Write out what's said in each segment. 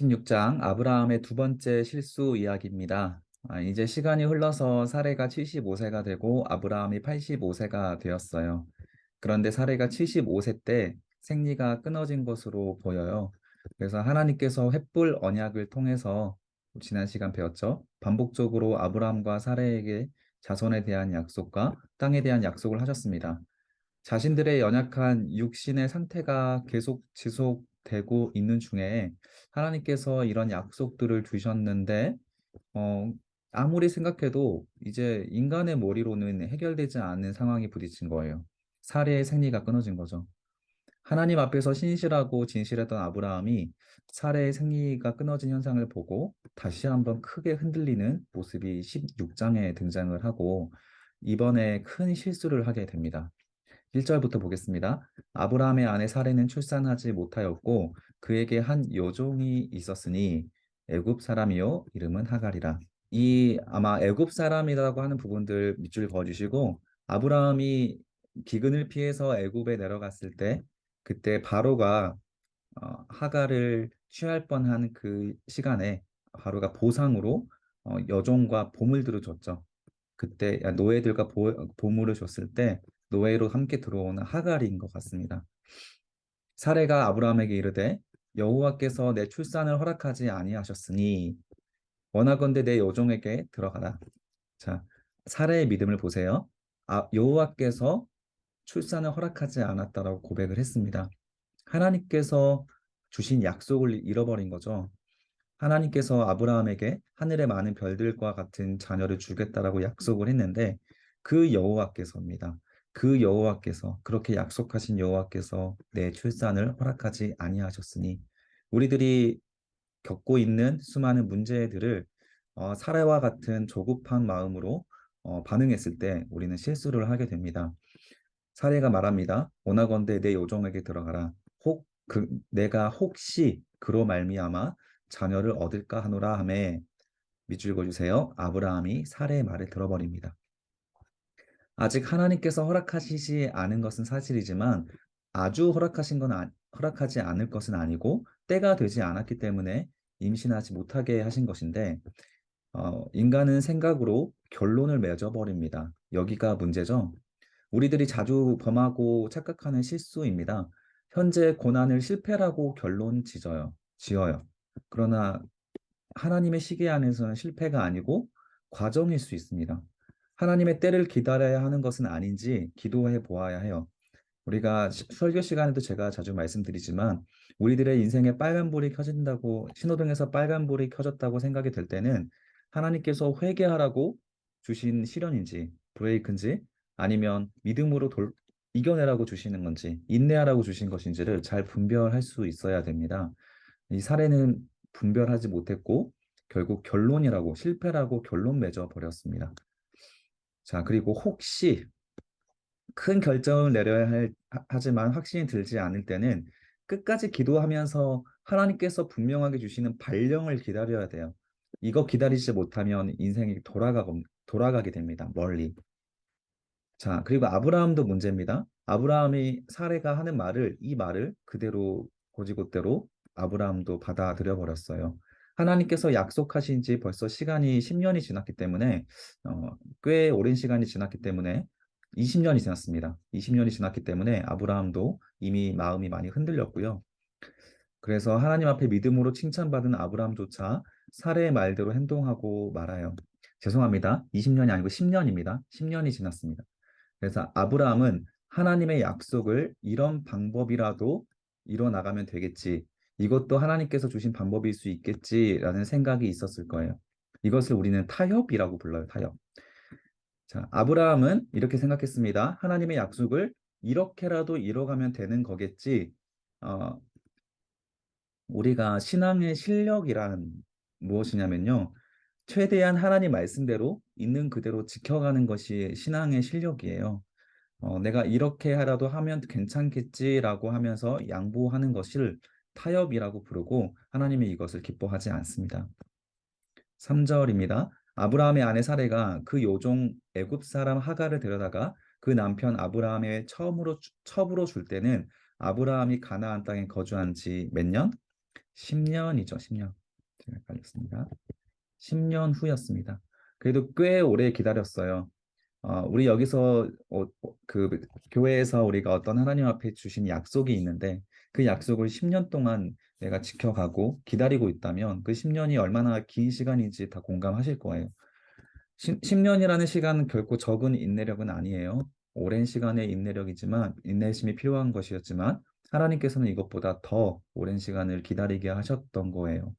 16장 아브라함의 두 번째 실수 이야기입니다. 이제 시간이 흘러서 사레가 75세가 되고 아브라함이 85세가 되었어요. 그런데 사레가 75세 때 생리가 끊어진 것으로 보여요. 그래서 하나님께서 횃불 언약을 통해서 지난 시간 배웠죠. 반복적으로 아브라함과 사레에게 자손에 대한 약속과 땅에 대한 약속을 하셨습니다. 자신들의 연약한 육신의 상태가 계속 지속되고 있는 중에 하나님께서 이런 약속들을 주셨는데, 어, 아무리 생각해도 이제 인간의 머리로는 해결되지 않는 상황이 부딪힌 거예요. 사례의 생리가 끊어진 거죠. 하나님 앞에서 신실하고 진실했던 아브라함이 사례의 생리가 끊어진 현상을 보고 다시 한번 크게 흔들리는 모습이 16장에 등장을 하고 이번에 큰 실수를 하게 됩니다. 1절부터 보겠습니다. 아브라함의 아내 사레는 출산하지 못하였고 그에게 한 여종이 있었으니 애굽 사람이요 이름은 하갈이라. 이 아마 애굽 사람이라고 하는 부분들 밑줄 그어주시고 아브라함이 기근을 피해서 애굽에 내려갔을 때 그때 바로가 하갈을 취할 뻔한 그 시간에 바로가 보상으로 여종과 보물들을 줬죠. 그때 노예들과 보물을 줬을 때 노예로 함께 들어오는 하갈인 것 같습니다. 사레가 아브라함에게 이르되 여호와께서 내 출산을 허락하지 아니하셨으니 원하건대 내 여종에게 들어가라. 자, 사레의 믿음을 보세요. 여호와께서 출산을 허락하지 않았다라고 고백을 했습니다. 하나님께서 주신 약속을 잃어버린 거죠. 하나님께서 아브라함에게 하늘의 많은 별들과 같은 자녀를 주겠다라고 약속을 했는데 그 여호와께서입니다. 그 여호와께서 그렇게 약속하신 여호와께서 내 출산을 허락하지 아니하셨으니 우리들이 겪고 있는 수많은 문제들을 사례와 같은 조급한 마음으로 반응했을 때 우리는 실수를 하게 됩니다. 사례가 말합니다. 원하건대 내 요종에게 들어가라. 내가 혹시 그로 말미암아 자녀를 얻을까 하노라 하매 밑줄 그어주세요. 아브라함이 사례의 말을 들어버립니다. 아직 하나님께서 허락하시지 않은 것은 사실이지만 아주 허락하지 않을 것은 아니고 때가 되지 않았기 때문에 임신하지 못하게 하신 것인데 인간은 생각으로 결론을 맺어버립니다. 여기가 문제죠. 우리들이 자주 범하고 착각하는 실수입니다. 현재 고난을 실패라고 지어요. 그러나 하나님의 시계 안에서는 실패가 아니고 과정일 수 있습니다. 하나님의 때를 기다려야 하는 것은 아닌지 기도해 보아야 해요. 우리가 설교 시간에도 제가 자주 말씀드리지만 우리들의 인생에 빨간불이 켜진다고 신호등에서 빨간불이 켜졌다고 생각이 될 때는 하나님께서 회개하라고 주신 시련인지 브레이크인지 아니면 이겨내라고 주시는 건지 인내하라고 주신 것인지를 잘 분별할 수 있어야 됩니다. 이 사례는 분별하지 못했고 결국 실패라고 결론 맺어 버렸습니다. 자, 그리고 혹시 큰 결정을 하지만 확신이 들지 않을 때는 끝까지 기도하면서 하나님께서 분명하게 주시는 발령을 기다려야 돼요. 이거 기다리지 못하면 인생이 돌아가게 됩니다. 멀리. 자, 그리고 아브라함도 문제입니다. 아브라함이 사례가 하는 이 말을 그대로 고지곳대로 아브라함도 받아들여 버렸어요. 하나님께서 약속하신 지 벌써 시간이 10년이 지났기 때문에 꽤 오랜 시간이 지났기 때문에 20년이 지났습니다. 20년이 지났기 때문에 아브라함도 이미 마음이 많이 흔들렸고요. 그래서 하나님 앞에 믿음으로 칭찬받은 아브라함조차 사례의 말대로 행동하고 말아요. 죄송합니다. 20년이 아니고 10년입니다. 10년이 지났습니다. 그래서 아브라함은 하나님의 약속을 이런 방법이라도 이뤄나가면 되겠지. 이것도 하나님께서 주신 방법일 수 있겠지라는 생각이 있었을 거예요. 이것을 우리는 타협이라고 불러요, 타협. 자, 아브라함은 이렇게 생각했습니다. 하나님의 약속을 이렇게라도 이뤄가면 되는 거겠지. 어, 우리가 신앙의 실력이란 무엇이냐면요. 최대한 하나님 말씀대로 있는 그대로 지켜가는 것이 신앙의 실력이에요. 내가 이렇게 하라도 하면 괜찮겠지라고 하면서 양보하는 것을 타협이라고 부르고 하나님이 이것을 기뻐하지 않습니다. 3절입니다. 아브라함의 아내 사레가 그 요종 애굽 사람 하갈을 데려다가 그 남편 아브라함의 첩으로 줄 때는 아브라함이 가나안 땅에 거주한 지 몇 년? 10년이죠, 10년. 제가 헷갈렸습니다. 10년 후였습니다. 그래도 꽤 오래 기다렸어요. 우리 여기서 그 교회에서 우리가 어떤 하나님 앞에 주신 약속이 있는데 그 약속을 10년 동안 내가 지켜가고 기다리고 있다면 그 10년이 얼마나 긴 시간인지 다 공감하실 거예요. 10년이라는 시간은 결코 적은 인내력은 아니에요. 오랜 시간의 인내력이지만 인내심이 필요한 것이었지만 하나님께서는 이것보다 더 오랜 시간을 기다리게 하셨던 거예요.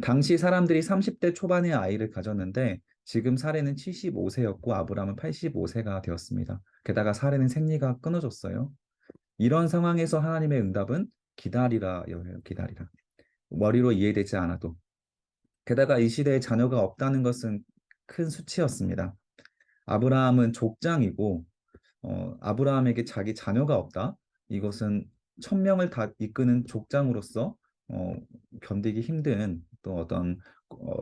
당시 사람들이 30대 초반의 아이를 가졌는데 지금 사례는 75세였고 아브라함은 85세가 되었습니다. 게다가 사례는 생리가 끊어졌어요. 이런 상황에서 하나님의 응답은 기다리라여예요. 기다리라. 머리로 이해되지 않아도. 게다가 이 시대에 자녀가 없다는 것은 큰 수치였습니다. 아브라함은 족장이고 아브라함에게 자기 자녀가 없다. 이것은 천명을 다 이끄는 족장으로서 어, 견디기 힘든 또 어떤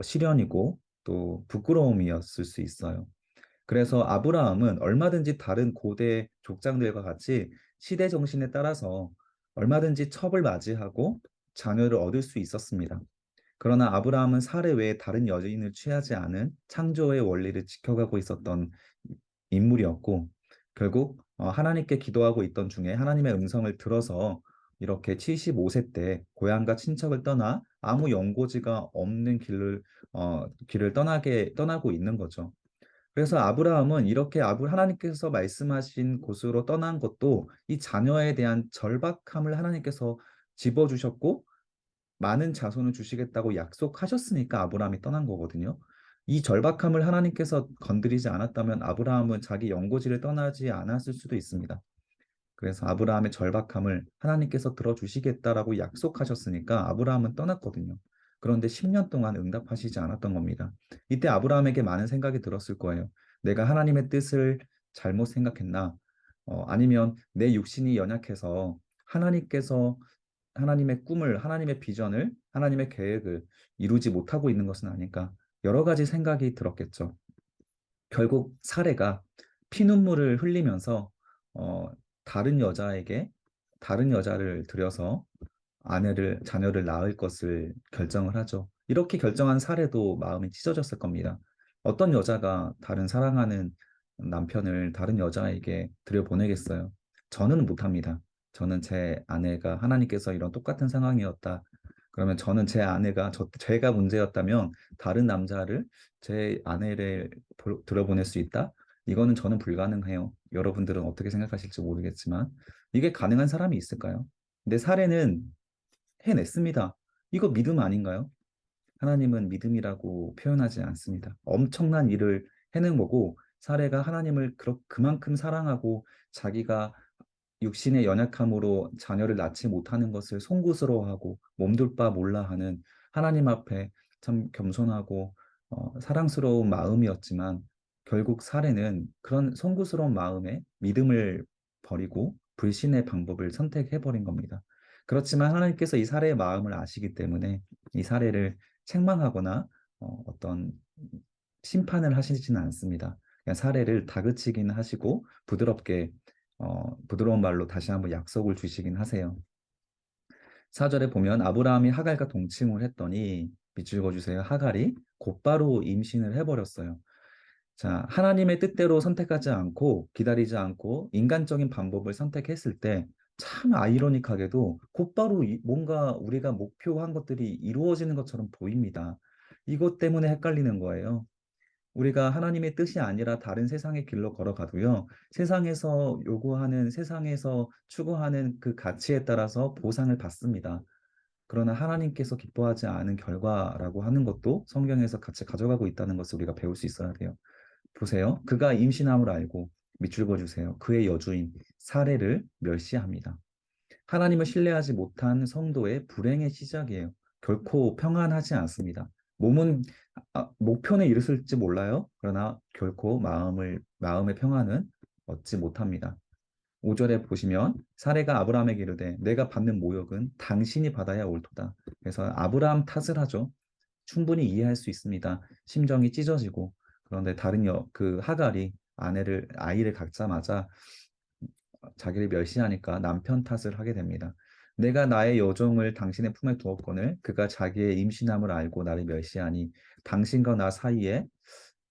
시련이고 또 부끄러움이었을 수 있어요. 그래서 아브라함은 얼마든지 다른 고대 족장들과 같이 시대 정신에 따라서 얼마든지 첩을 맞이하고 자녀를 얻을 수 있었습니다. 그러나 아브라함은 사례 외에 다른 여인을 취하지 않은 창조의 원리를 지켜가고 있었던 인물이었고, 결국 하나님께 기도하고 있던 중에 하나님의 음성을 들어서 이렇게 75세 때 고향과 친척을 떠나 아무 연고지가 없는 길을 떠나고 있는 거죠. 그래서 아브라함은 이렇게 하나님께서 말씀하신 곳으로 떠난 것도 이 자녀에 대한 절박함을 하나님께서 집어주셨고 많은 자손을 주시겠다고 약속하셨으니까 아브라함이 떠난 거거든요. 이 절박함을 하나님께서 건드리지 않았다면 아브라함은 자기 연고지를 떠나지 않았을 수도 있습니다. 그래서 아브라함의 절박함을 하나님께서 들어주시겠다라고 약속하셨으니까 아브라함은 떠났거든요. 그런데 10년 동안 응답하시지 않았던 겁니다. 이때 아브라함에게 많은 생각이 들었을 거예요. 내가 하나님의 뜻을 잘못 생각했나? 아니면 내 육신이 연약해서 하나님께서 하나님의 꿈을, 하나님의 비전을, 하나님의 계획을 이루지 못하고 있는 것은 아닐까? 여러 가지 생각이 들었겠죠. 결국 사례가 피눈물을 흘리면서 어, 다른 여자에게 다른 여자를 들여서 자녀를 낳을 것을 결정을 하죠. 이렇게 결정한 사례도 마음이 찢어졌을 겁니다. 어떤 여자가 다른 사랑하는 남편을 다른 여자에게 들여보내겠어요? 저는 못합니다. 저는 제 아내가 하나님께서 이런 똑같은 상황이었다. 그러면 저는 제가 문제였다면 다른 남자를 제 아내를 들어보낼 수 있다? 이거는 저는 불가능해요. 여러분들은 어떻게 생각하실지 모르겠지만 이게 가능한 사람이 있을까요? 근데 사례는 해냈습니다. 이거 믿음 아닌가요? 하나님은 믿음이라고 표현하지 않습니다. 엄청난 일을 해낸 거고, 사례가 하나님을 그만큼 사랑하고 자기가 육신의 연약함으로 자녀를 낳지 못하는 것을 송구스러워하고 몸둘 바 몰라 하는 하나님 앞에 참 겸손하고 사랑스러운 마음이었지만 결국 사례는 그런 송구스러운 마음에 믿음을 버리고 불신의 방법을 선택해 버린 겁니다. 그렇지만 하나님께서 이 사례의 마음을 아시기 때문에 이 사례를 책망하거나 어떤 심판을 하시지는 않습니다. 그냥 사례를 다그치긴 하시고 부드러운 말로 다시 한번 약속을 주시긴 하세요. 4절에 보면 아브라함이 하갈과 동침을 했더니 밑줄 그어주세요. 하갈이 곧바로 임신을 해버렸어요. 자, 하나님의 뜻대로 선택하지 않고 기다리지 않고 인간적인 방법을 선택했을 때 참 아이러니하게도 곧바로 뭔가 우리가 목표한 것들이 이루어지는 것처럼 보입니다. 이것 때문에 헷갈리는 거예요. 우리가 하나님의 뜻이 아니라 다른 세상의 길로 걸어가도요, 세상에서 추구하는 그 가치에 따라서 보상을 받습니다. 그러나 하나님께서 기뻐하지 않은 결과라고 하는 것도 성경에서 같이 가져가고 있다는 것을 우리가 배울 수 있어야 돼요. 보세요. 그가 임신함을 알고 밑줄 그어주세요. 그의 여주인 사례를 멸시합니다. 하나님을 신뢰하지 못한 성도의 불행의 시작이에요. 결코 평안하지 않습니다. 몸은 목표는 이루었을지 몰라요. 그러나 결코 마음의 평안은 얻지 못합니다. 5절에 보시면 사례가 아브라함에게 이르되 내가 받는 모욕은 당신이 받아야 옳도다. 그래서 아브라함 탓을 하죠. 충분히 이해할 수 있습니다. 심정이 찢어지고 그런데 그 하갈이 아이를 갖자마자 자기를 멸시하니까 남편 탓을 하게 됩니다. 내가 나의 여종을 당신의 품에 두었거늘 그가 자기의 임신함을 알고 나를 멸시하니 당신과 나 사이에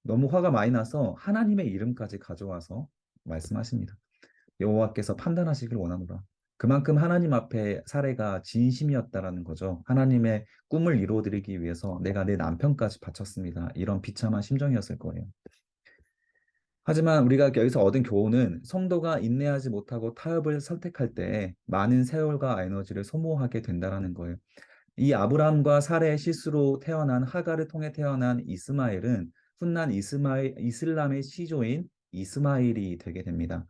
너무 화가 많이 나서 하나님의 이름까지 가져와서 말씀하십니다. 여호와께서 판단하시길 원하노라. 그만큼 하나님 앞에 사례가 진심이었다라는 거죠. 하나님의 꿈을 이루어드리기 위해서 내가 내 남편까지 바쳤습니다. 이런 비참한 심정이었을 거예요. 하지만 우리가 여기서 얻은 교훈은 성도가 인내하지 못하고 타협을 선택할 때 많은 세월과 에너지를 소모하게 된다라는 거예요. 이 아브라함과 사레의 실수로 태어난 하갈을 통해 태어난 이스마엘은 훗날 이슬람의 시조인 이스마일이 되게 됩니다.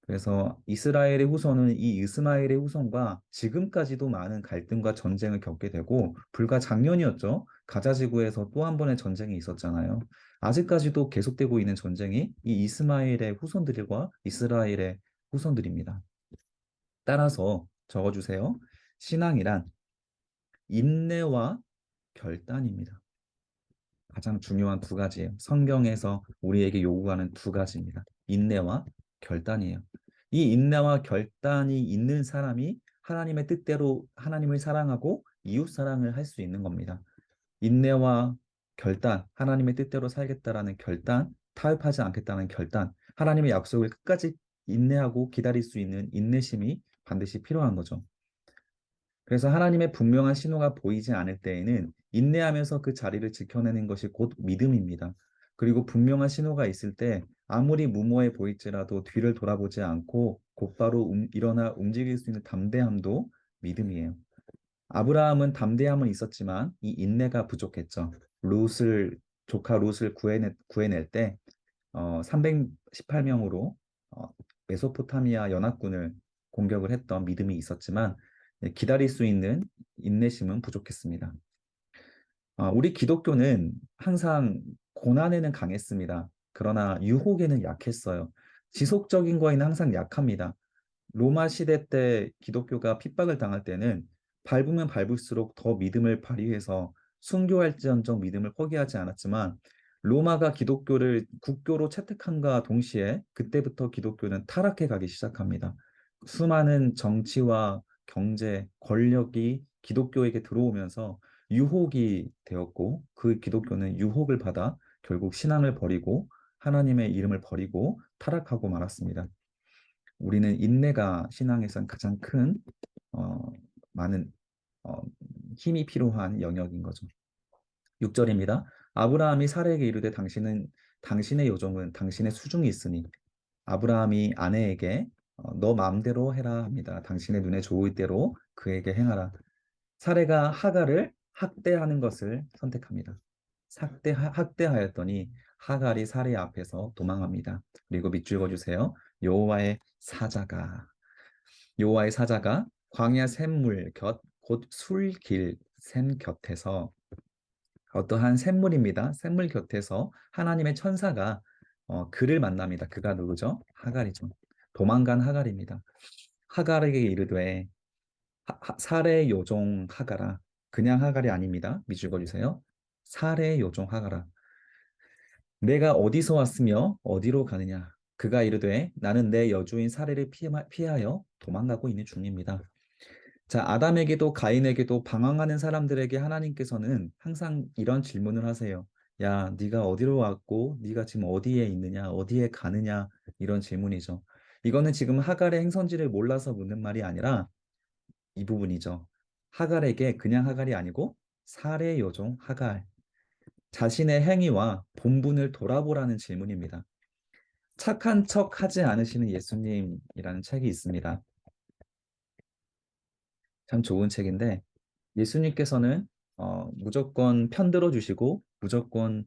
그래서 이스라엘의 후손은 이 이스마엘의 후손과 지금까지도 많은 갈등과 전쟁을 겪게 되고 불과 작년이었죠. 가자 지구에서 또 한 번의 전쟁이 있었잖아요. 아직까지도 계속되고 있는 전쟁이 이 이스마엘의 후손들과 이스라엘의 후손들입니다. 따라서 적어주세요. 신앙이란 인내와 결단입니다. 가장 중요한 두 가지예요. 성경에서 우리에게 요구하는 두 가지입니다. 인내와 결단이에요. 이 인내와 결단이 있는 사람이 하나님의 뜻대로 하나님을 사랑하고 이웃 사랑을 할 수 있는 겁니다. 인내와 결단, 하나님의 뜻대로 살겠다라는 결단, 타협하지 않겠다는 결단, 하나님의 약속을 끝까지 인내하고 기다릴 수 있는 인내심이 반드시 필요한 거죠. 그래서 하나님의 분명한 신호가 보이지 않을 때에는 인내하면서 그 자리를 지켜내는 것이 곧 믿음입니다. 그리고 분명한 신호가 있을 때 아무리 무모해 보일지라도 뒤를 돌아보지 않고 곧바로 일어나 움직일 수 있는 담대함도 믿음이에요. 아브라함은 담대함은 있었지만 이 인내가 부족했죠. 조카 룻을 구해낼 때 318명으로 메소포타미아 연합군을 공격을 했던 믿음이 있었지만 기다릴 수 있는 인내심은 부족했습니다. 우리 기독교는 항상 고난에는 강했습니다. 그러나 유혹에는 약했어요. 지속적인 거에는 항상 약합니다. 로마 시대 때 기독교가 핍박을 당할 때는 밟으면 밟을수록 더 믿음을 발휘해서 순교할지언정 믿음을 포기하지 않았지만 로마가 기독교를 국교로 채택함과 동시에 그때부터 기독교는 타락해 가기 시작합니다. 수많은 정치와 경제, 권력이 기독교에게 들어오면서 유혹이 되었고 그 기독교는 유혹을 받아 결국 신앙을 버리고 하나님의 이름을 버리고 타락하고 말았습니다. 우리는 인내가 신앙에선 가장 큰 어, 많은 어, 힘이 필요한 영역인 거죠. 6절입니다. 아브라함이 사라에게 이르되 당신의 요종은 당신의 수중이 있으니 아브라함이 아내에게 너 마음대로 해라 합니다. 당신의 눈에 좋을 대로 그에게 행하라. 사례가 하갈을 학대하는 것을 선택합니다. 학대하였더니 하갈이 사례 앞에서 도망합니다. 그리고 밑줄 그어주세요. 여호와의 사자가 광야 샘물 곁 곧 술길 샘 곁에서 어떠한 샘물입니다. 샘물 곁에서 하나님의 천사가 그를 만납니다. 그가 누구죠? 하갈이죠. 도망간 하갈입니다. 하갈에게 이르되 살의 요종 하갈아. 그냥 하갈이 아닙니다. 밑줄 그어주세요. 살의 요종 하갈아. 내가 어디서 왔으며 어디로 가느냐? 그가 이르되 나는 내 여주인 사례를 피하여 도망가고 있는 중입니다. 자, 아담에게도 가인에게도 방황하는 사람들에게 하나님께서는 항상 이런 질문을 하세요. 야, 네가 어디로 왔고 네가 지금 어디에 있느냐? 어디에 가느냐? 이런 질문이죠. 이거는 지금 하갈의 행선지를 몰라서 묻는 말이 아니라 이 부분이죠. 하갈에게 그냥 하갈이 아니고 살의 요종 하갈. 자신의 행위와 본분을 돌아보라는 질문입니다. 착한 척 하지 않으시는 예수님이라는 책이 있습니다. 참 좋은 책인데 예수님께서는 무조건 편들어 주시고 무조건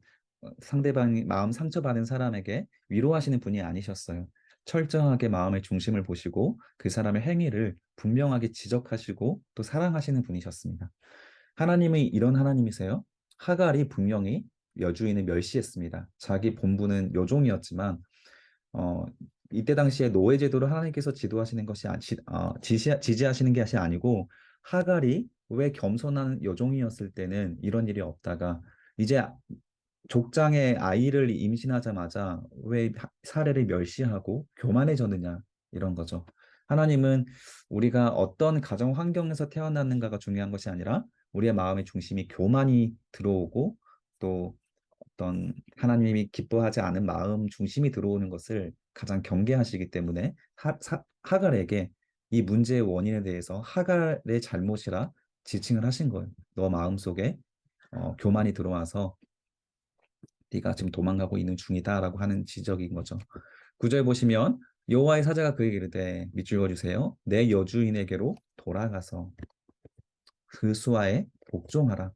상대방이 마음 상처받은 사람에게 위로하시는 분이 아니셨어요. 철저하게 마음의 중심을 보시고 그 사람의 행위를 분명하게 지적하시고 또 사랑하시는 분이셨습니다. 하나님이 이런 하나님이세요. 하갈이 분명히 여주인을 멸시했습니다. 자기 본분은 요종이었지만 어, 이때 당시에 노예 제도를 하나님께서 지도하시는 것이 지지하시는 것이 아니고 하갈이 왜 겸손한 여종이었을 때는 이런 일이 없다가 이제 족장의 아이를 임신하자마자 왜 사례를 멸시하고 교만해졌느냐 이런 거죠. 하나님은 우리가 어떤 가정 환경에서 태어났는가가 중요한 것이 아니라 우리의 마음의 중심이 교만이 들어오고 또 어떤 하나님이 기뻐하지 않은 마음 중심이 들어오는 것을 가장 경계하시기 때문에 하갈에게 이 문제의 원인에 대해서 하갈의 잘못이라 지칭을 하신 거예요. 너 마음속에 교만이 들어와서 네가 지금 도망가고 있는 중이다라고 하는 지적인 거죠. 9절 보시면 여호와의 사자가 그에게 이르되 밑줄 그어주세요. 내 여주인에게로 돌아가서 그 수하에 복종하라.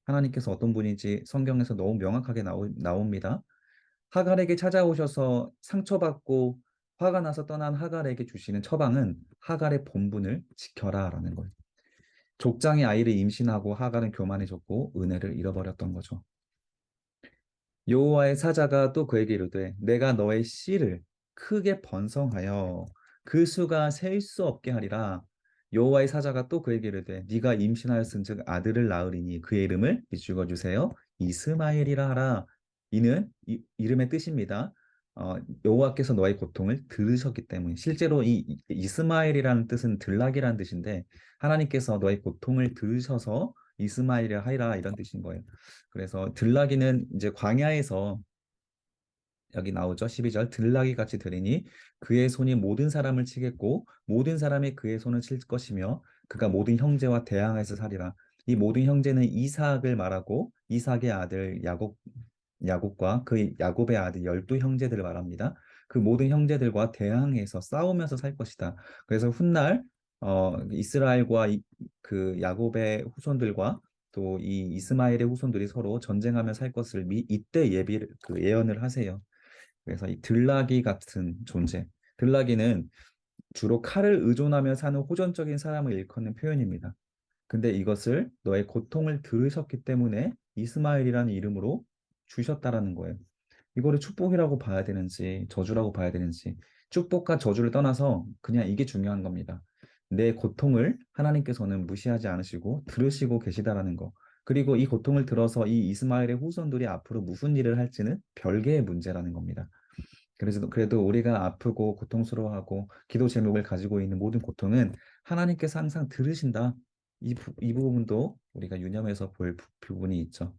하나님께서 어떤 분인지 성경에서 너무 명확하게 나옵니다. 하갈에게 찾아오셔서 상처받고 화가 나서 떠난 하갈에게 주시는 처방은 하갈의 본분을 지켜라라는 거예요. 족장이 아이를 임신하고 하갈은 교만해졌고 은혜를 잃어버렸던 거죠. 여호와의 사자가 또 그에게 이르되 내가 너의 씨를 크게 번성하여 그 수가 셀 수 없게 하리라. 여호와의 사자가 또 그에게 이르되 네가 임신하였은즉 아들을 낳으리니 그의 이름을 비추어 주세요. 이스마엘이라 하라. 이는 이름의 뜻입니다. 어, 여호와께서 너의 고통을 들으셨기 때문에 실제로 이 이스마엘이라는 뜻은 들락이라는 뜻인데 하나님께서 너의 고통을 들으셔서 이스마엘이라 하리라 이런 뜻인 거예요. 그래서 들나귀는 이제 광야에서 여기 나오죠. 12절 들나귀 같이 들으니 그의 손이 모든 사람을 치겠고 모든 사람이 그의 손을 칠 것이며 그가 모든 형제와 대항해서 살리라. 이 모든 형제는 이삭을 말하고 이삭의 아들 야곱과 그 야곱의 아들 12형제들을 말합니다. 그 모든 형제들과 대항해서 싸우면서 살 것이다. 그래서 훗날 이스라엘과 그 야곱의 후손들과 또 이 이스마엘의 후손들이 서로 전쟁하며 살 것을 이때 예언을 하세요. 그래서 이 들나귀 같은 존재. 들나귀는 주로 칼을 의존하며 사는 호전적인 사람을 일컫는 표현입니다. 근데 이것을 너의 고통을 들으셨기 때문에 이스마엘이라는 이름으로 주셨다라는 거예요. 이거를 축복이라고 봐야 되는지 저주라고 봐야 되는지 축복과 저주를 떠나서 그냥 이게 중요한 겁니다. 내 고통을 하나님께서는 무시하지 않으시고 들으시고 계시다라는 거. 그리고 이 고통을 들어서 이 이스마엘의 후손들이 앞으로 무슨 일을 할지는 별개의 문제라는 겁니다. 그래서 그래도 우리가 아프고 고통스러워하고 기도 제목을 가지고 있는 모든 고통은 하나님께서 항상 들으신다. 이 부분도 우리가 유념해서 볼 부분이 있죠.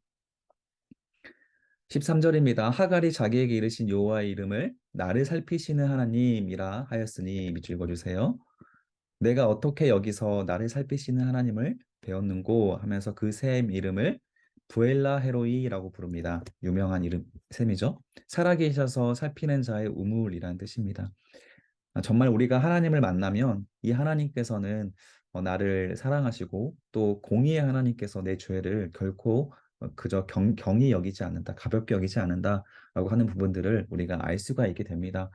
13절입니다. 하갈이 자기에게 이르신 여호와의 이름을 나를 살피시는 하나님이라 하였으니 밑줄 그어주세요. 내가 어떻게 여기서 나를 살피시는 하나님을 배웠는고 하면서 그 샘 이름을 부엘라 헤로이라고 부릅니다. 유명한 이름 샘이죠. 살아계셔서 살피는 자의 우물이라는 뜻입니다. 정말 우리가 하나님을 만나면 이 하나님께서는 나를 사랑하시고 또 공의의 하나님께서 내 죄를 결코 그저 경히 여기지 않는다, 가볍게 여기지 않는다라고 하는 부분들을 우리가 알 수가 있게 됩니다.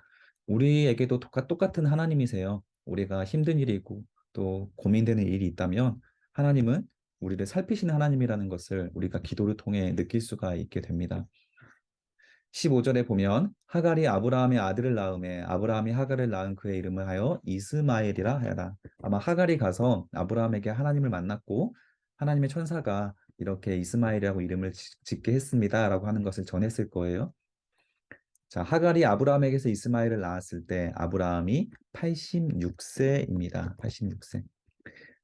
우리에게도 똑같은 하나님이세요. 우리가 힘든 일이 있고 또 고민되는 일이 있다면 하나님은 우리를 살피시는 하나님이라는 것을 우리가 기도를 통해 느낄 수가 있게 됩니다. 15절에 보면 하갈이 아브라함의 아들을 낳음에 아브라함이 하갈을 낳은 그의 이름을 하여 이스마엘이라 하여라. 아마 하갈이 가서 아브라함에게 하나님을 만났고 하나님의 천사가 이렇게 이스마엘이라고 이름을 짓게 했습니다라고 하는 것을 전했을 거예요. 자, 하갈이 아브라함에게서 이스마엘을 낳았을 때 아브라함이 86세입니다. 86세.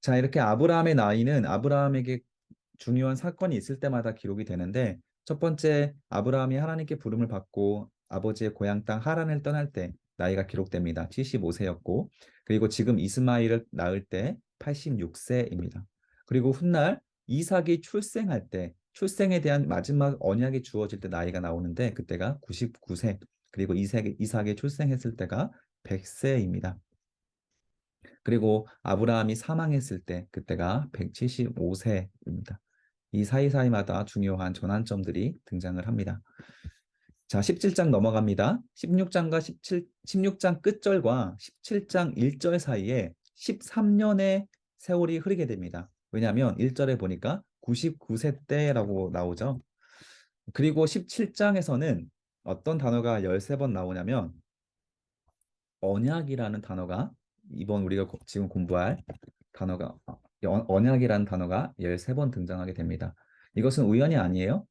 자, 이렇게 아브라함의 나이는 아브라함에게 중요한 사건이 있을 때마다 기록이 되는데 첫 번째 아브라함이 하나님께 부름을 받고 아버지의 고향 땅 하란을 떠날 때 나이가 기록됩니다. 75세였고 그리고 지금 이스마엘을 낳을 때 86세입니다. 그리고 훗날 이삭이 출생할 때 출생에 대한 마지막 언약이 주어질 때 나이가 나오는데 그때가 99세 그리고 이삭이 출생했을 때가 100세입니다. 그리고 아브라함이 사망했을 때 그때가 175세입니다. 이 사이사이마다 중요한 전환점들이 등장을 합니다. 자, 17장 넘어갑니다. 16장 끝절과 17장 1절 사이에 13년의 세월이 흐르게 됩니다. 왜냐하면 1절에 보니까 99세 때라고 나오죠. 그리고 17장에서는 어떤 단어가 13번 나오냐면 언약이라는 단어가 이번 우리가 지금 공부할 단어가 언약이라는 단어가 13번 등장하게 됩니다. 이것은 우연이 아니에요.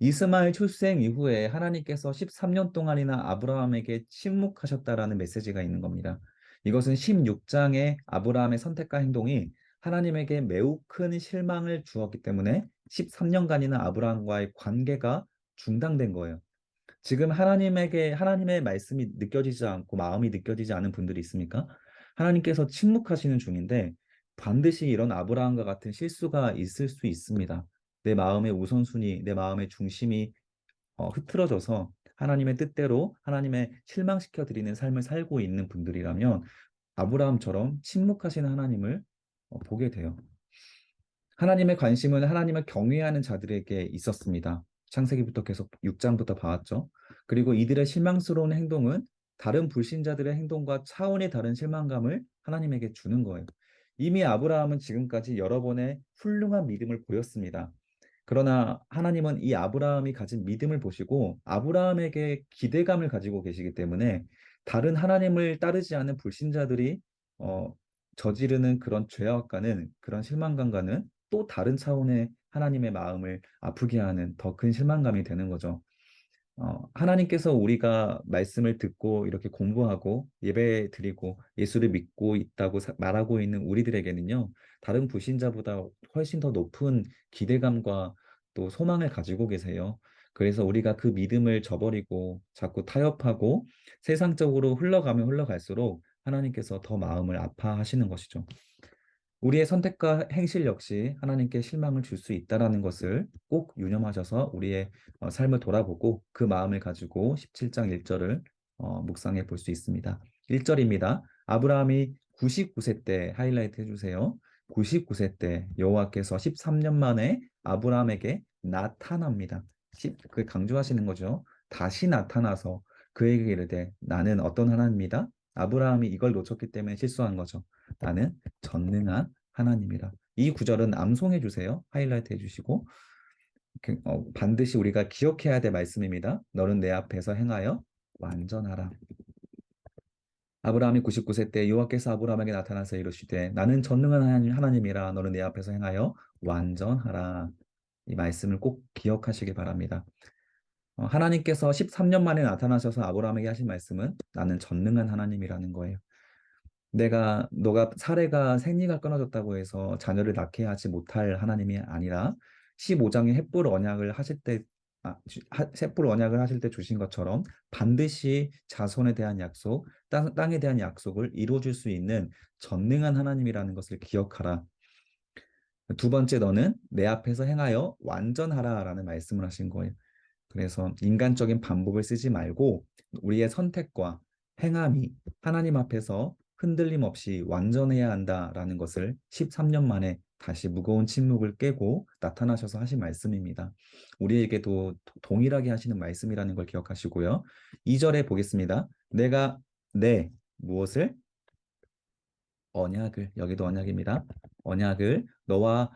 이스마엘 출생 이후에 하나님께서 13년 동안이나 아브라함에게 침묵하셨다라는 메시지가 있는 겁니다. 이것은 16장의 아브라함의 선택과 행동이 하나님에게 매우 큰 실망을 주었기 때문에 13년간이나 아브라함과의 관계가 중단된 거예요. 지금 하나님의 말씀이 느껴지지 않고 마음이 느껴지지 않은 분들이 있습니까? 하나님께서 침묵하시는 중인데 반드시 이런 아브라함과 같은 실수가 있을 수 있습니다. 내 마음의 우선순위, 내 마음의 중심이 흐트러져서 하나님의 뜻대로 하나님의 실망시켜 드리는 삶을 살고 있는 분들이라면 아브라함처럼 침묵하시는 하나님을 보게 돼요. 하나님의 관심은 하나님을 경외하는 자들에게 있었습니다. 창세기부터 계속 6장부터 봐왔죠. 그리고 이들의 실망스러운 행동은 다른 불신자들의 행동과 차원이 다른 실망감을 하나님에게 주는 거예요. 이미 아브라함은 지금까지 여러 번의 훌륭한 믿음을 보였습니다. 그러나 하나님은 이 아브라함이 가진 믿음을 보시고 아브라함에게 기대감을 가지고 계시기 때문에 다른 하나님을 따르지 않은 불신자들이 어, 저지르는 그런 죄악과는 그런 실망감과는 또 다른 차원의 하나님의 마음을 아프게 하는 더 큰 실망감이 되는 거죠. 하나님께서 우리가 말씀을 듣고 이렇게 공부하고 예배 드리고 예수를 믿고 있다고 말하고 있는 우리들에게는요, 다른 불신자보다 훨씬 더 높은 기대감과 또 소망을 가지고 계세요. 그래서 우리가 그 믿음을 저버리고 자꾸 타협하고 세상적으로 흘러가면 흘러갈수록 하나님께서 더 마음을 아파하시는 것이죠. 우리의 선택과 행실 역시 하나님께 실망을 줄 수 있다라는 것을 꼭 유념하셔서 우리의 삶을 돌아보고 그 마음을 가지고 17장 1절을 묵상해 볼 수 있습니다. 1절입니다. 아브라함이 99세 때 하이라이트 해주세요. 99세 때 여호와께서 13년 만에 아브라함에게 나타납니다. 그 강조하시는 거죠. 다시 나타나서 그에게 이르되 나는 어떤 하나님이다? 아브라함이 이걸 놓쳤기 때문에 실수한 거죠. 나는 전능한 하나님이라. 이 구절은 암송해 주세요. 하이라이트 해주시고 반드시 우리가 기억해야 될 말씀입니다. 너는 내 앞에서 행하여 완전하라. 아브라함이 99세 때 여호와께서 아브라함에게 나타나서 이르시되 나는 전능한 하나님이라 너는 내 앞에서 행하여 완전하라. 이 말씀을 꼭 기억하시기 바랍니다. 하나님께서 13년 만에 나타나셔서 아브라함에게 하신 말씀은 나는 전능한 하나님이라는 거예요. 너가 사례가 생리가 끊어졌다고 해서 자녀를 낳게 하지 못할 하나님이 아니라 15장의 햇불 언약을 하실 때, 햇불 언약을 하실 때 주신 것처럼 반드시 자손에 대한 약속, 땅에 대한 약속을 이루어줄 수 있는 전능한 하나님이라는 것을 기억하라. 두 번째, 너는 내 앞에서 행하여 완전하라라는 말씀을 하신 거예요. 그래서 인간적인 반복을 쓰지 말고 우리의 선택과 행함이 하나님 앞에서 흔들림 없이 완전해야 한다라는 것을 13년 만에 다시 무거운 침묵을 깨고 나타나셔서 하신 말씀입니다. 우리에게도 동일하게 하시는 말씀이라는 걸 기억하시고요. 2절에 보겠습니다. 내가 무엇을? 언약을, 여기도 언약입니다. 언약을 나와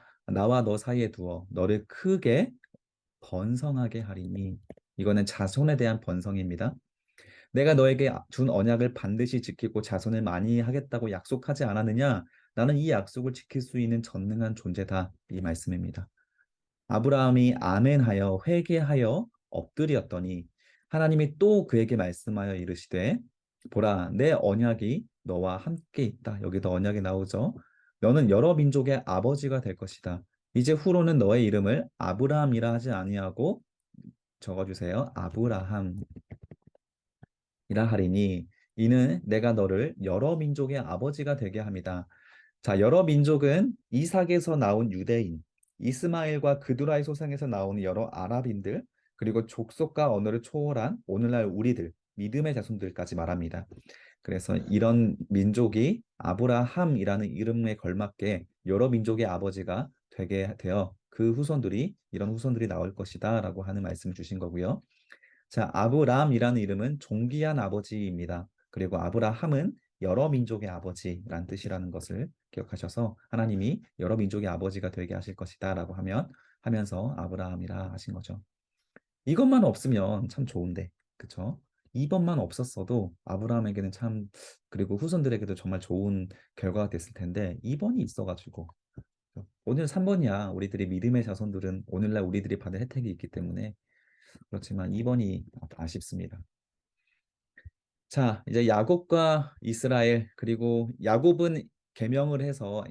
너 사이에 두어 너를 크게 번성하게 하리니. 이거는 자손에 대한 번성입니다. 내가 너에게 준 언약을 반드시 지키고 자손을 많이 하겠다고 약속하지 않았느냐? 나는 이 약속을 지킬 수 있는 전능한 존재다. 이 말씀입니다. 아브라함이 아멘하여 회개하여 엎드렸더니 하나님이 또 그에게 말씀하여 이르시되 보라 내 언약이 너와 함께 있다. 여기도 언약이 나오죠. 너는 여러 민족의 아버지가 될 것이다. 이제 후로는 너의 이름을 아브라함이라 하지 아니하고 적어주세요. 아브라함이라 하리니 이는 내가 너를 여러 민족의 아버지가 되게 합니다. 자, 여러 민족은 이삭에서 나온 유대인, 이스마엘과 그두라의 소생에서 나오는 여러 아랍인들, 그리고 족속과 언어를 초월한 오늘날 우리들, 믿음의 자손들까지 말합니다. 그래서 이런 민족이 아브라함이라는 이름에 걸맞게 여러 민족의 아버지가 되게 되어 그 후손들이 이런 후손들이 나올 것이다라고 하는 말씀을 주신 거고요. 자, 아브람이라는 이름은 존귀한 아버지입니다. 그리고 아브라함은 여러 민족의 아버지란 뜻이라는 것을 기억하셔서 하나님이 여러 민족의 아버지가 되게 하실 것이다라고 하면서 아브라함이라 하신 거죠. 이것만 없으면 참 좋은데, 그쵸? 2번만 없었어도 아브라함에게는 참 그리고 후손들에게도 정말 좋은 결과가 됐을 텐데 2번이 있어가지고 오늘 3번이야. 우리들이 믿음의 자손들은 오늘날 우리들이 받은 혜택이 있기 때문에 그렇지만 2번이 아쉽습니다. 자, 이제 야곱과 이스라엘 그리고 야곱은 계명을 해서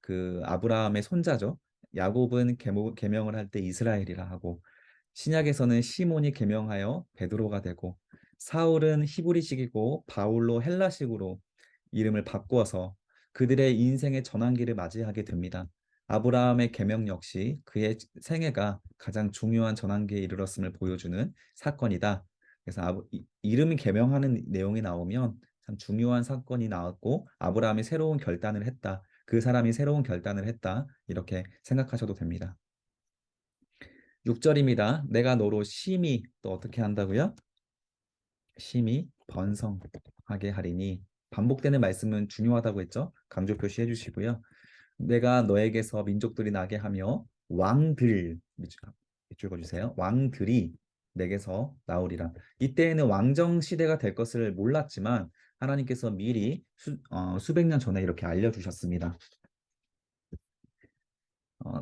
그 아브라함의 손자죠. 야곱은 계명을 할 때 이스라엘이라 하고 신약에서는 시몬이 계명하여 베드로가 되고 사울은 히브리식이고 바울로 헬라식으로 이름을 바꾸어서 그들의 인생의 전환기를 맞이하게 됩니다. 아브라함의 계명 역시 그의 생애가 가장 중요한 전환기에 이르렀음을 보여주는 사건이다. 그래서 이름이 개명하는 내용이 나오면 참 중요한 사건이 나왔고 아브라함이 새로운 결단을 했다. 그 사람이 새로운 결단을 했다. 이렇게 생각하셔도 됩니다. 6절입니다. 내가 너로 심히 또 어떻게 한다고요? 심히 번성하게 하리니 반복되는 말씀은 중요하다고 했죠. 강조 표시해 주시고요. 내가 너에게서 민족들이 나게 하며 왕들 읽어주세요. 왕들이 내게서 나오리라. 이때에는 왕정 시대가 될 것을 몰랐지만 하나님께서 미리 수백 년 전에 이렇게 알려주셨습니다.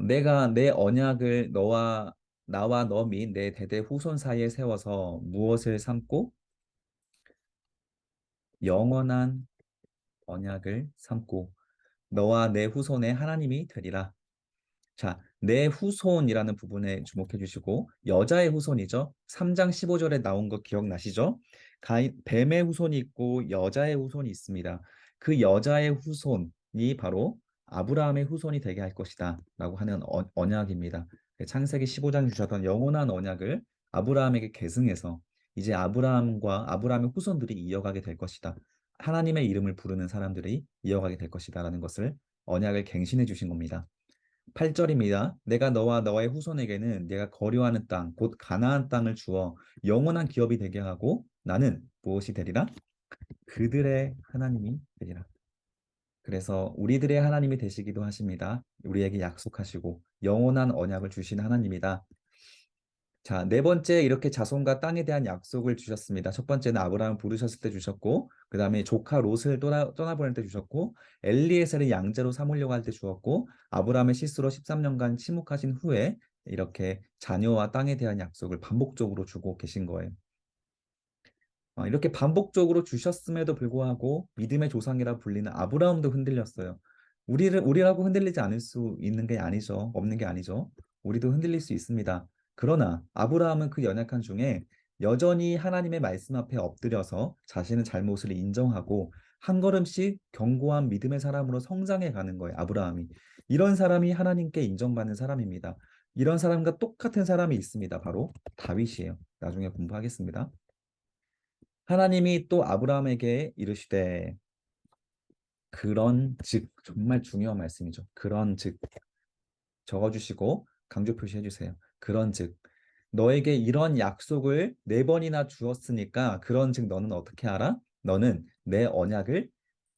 내가 내 언약을 나와 너 및 내 대대 후손 사이에 세워서 무엇을 삼고 영원한 언약을 삼고 너와 내 후손의 하나님이 되리라. 자, 내 후손이라는 부분에 주목해 주시고 여자의 후손이죠. 3장 15절에 나온 거 기억나시죠? 뱀의 후손이 있고 여자의 후손이 있습니다. 그 여자의 후손이 바로 아브라함의 후손이 되게 할 것이다 라고 하는 언약입니다. 창세기 15장 주셨던 영원한 언약을 아브라함에게 계승해서 이제 아브라함의 후손들이 이어가게 될 것이다. 하나님의 이름을 부르는 사람들이 이어가게 될 것이다 라는 것을 언약을 갱신해 주신 겁니다. 8절입니다. 내가 너와 너의 후손에게는 내가 거류하는 땅, 곧 가나안 땅을 주어 영원한 기업이 되게 하고 나는 무엇이 되리라? 그들의 하나님이 되리라. 그래서 우리들의 하나님이 되시기도 하십니다. 우리에게 약속하시고 영원한 언약을 주신 하나님이다. 자, 네 번째 이렇게 자손과 땅에 대한 약속을 주셨습니다. 첫 번째는 아브라함 부르셨을 때 주셨고, 그 다음에 조카 롯을 떠나보낼 때 주셨고, 엘리에셀을 양자로 삼으려고 할 때 주었고, 아브라함의 실수로 13년간 침묵하신 후에 이렇게 자녀와 땅에 대한 약속을 반복적으로 주고 계신 거예요. 이렇게 반복적으로 주셨음에도 불구하고 믿음의 조상이라 불리는 아브라함도 흔들렸어요. 우리라고 흔들리지 않을 수 있는 게 아니죠. 없는 게 아니죠. 우리도 흔들릴 수 있습니다. 그러나 아브라함은 그 연약한 중에 여전히 하나님의 말씀 앞에 엎드려서 자신의 잘못을 인정하고 한 걸음씩 견고한 믿음의 사람으로 성장해 가는 거예요. 아브라함이. 이런 사람이 하나님께 인정받는 사람입니다. 이런 사람과 똑같은 사람이 있습니다. 바로 다윗이에요. 나중에 공부하겠습니다. 하나님이 또 아브라함에게 이르시되 그런 즉 정말 중요한 말씀이죠. 그런 즉 적어주시고 강조 표시해 주세요. 그런 즉 너에게 이런 약속을 4번이나 주었으니까 그런 즉 너는 어떻게 하라? 너는 내 언약을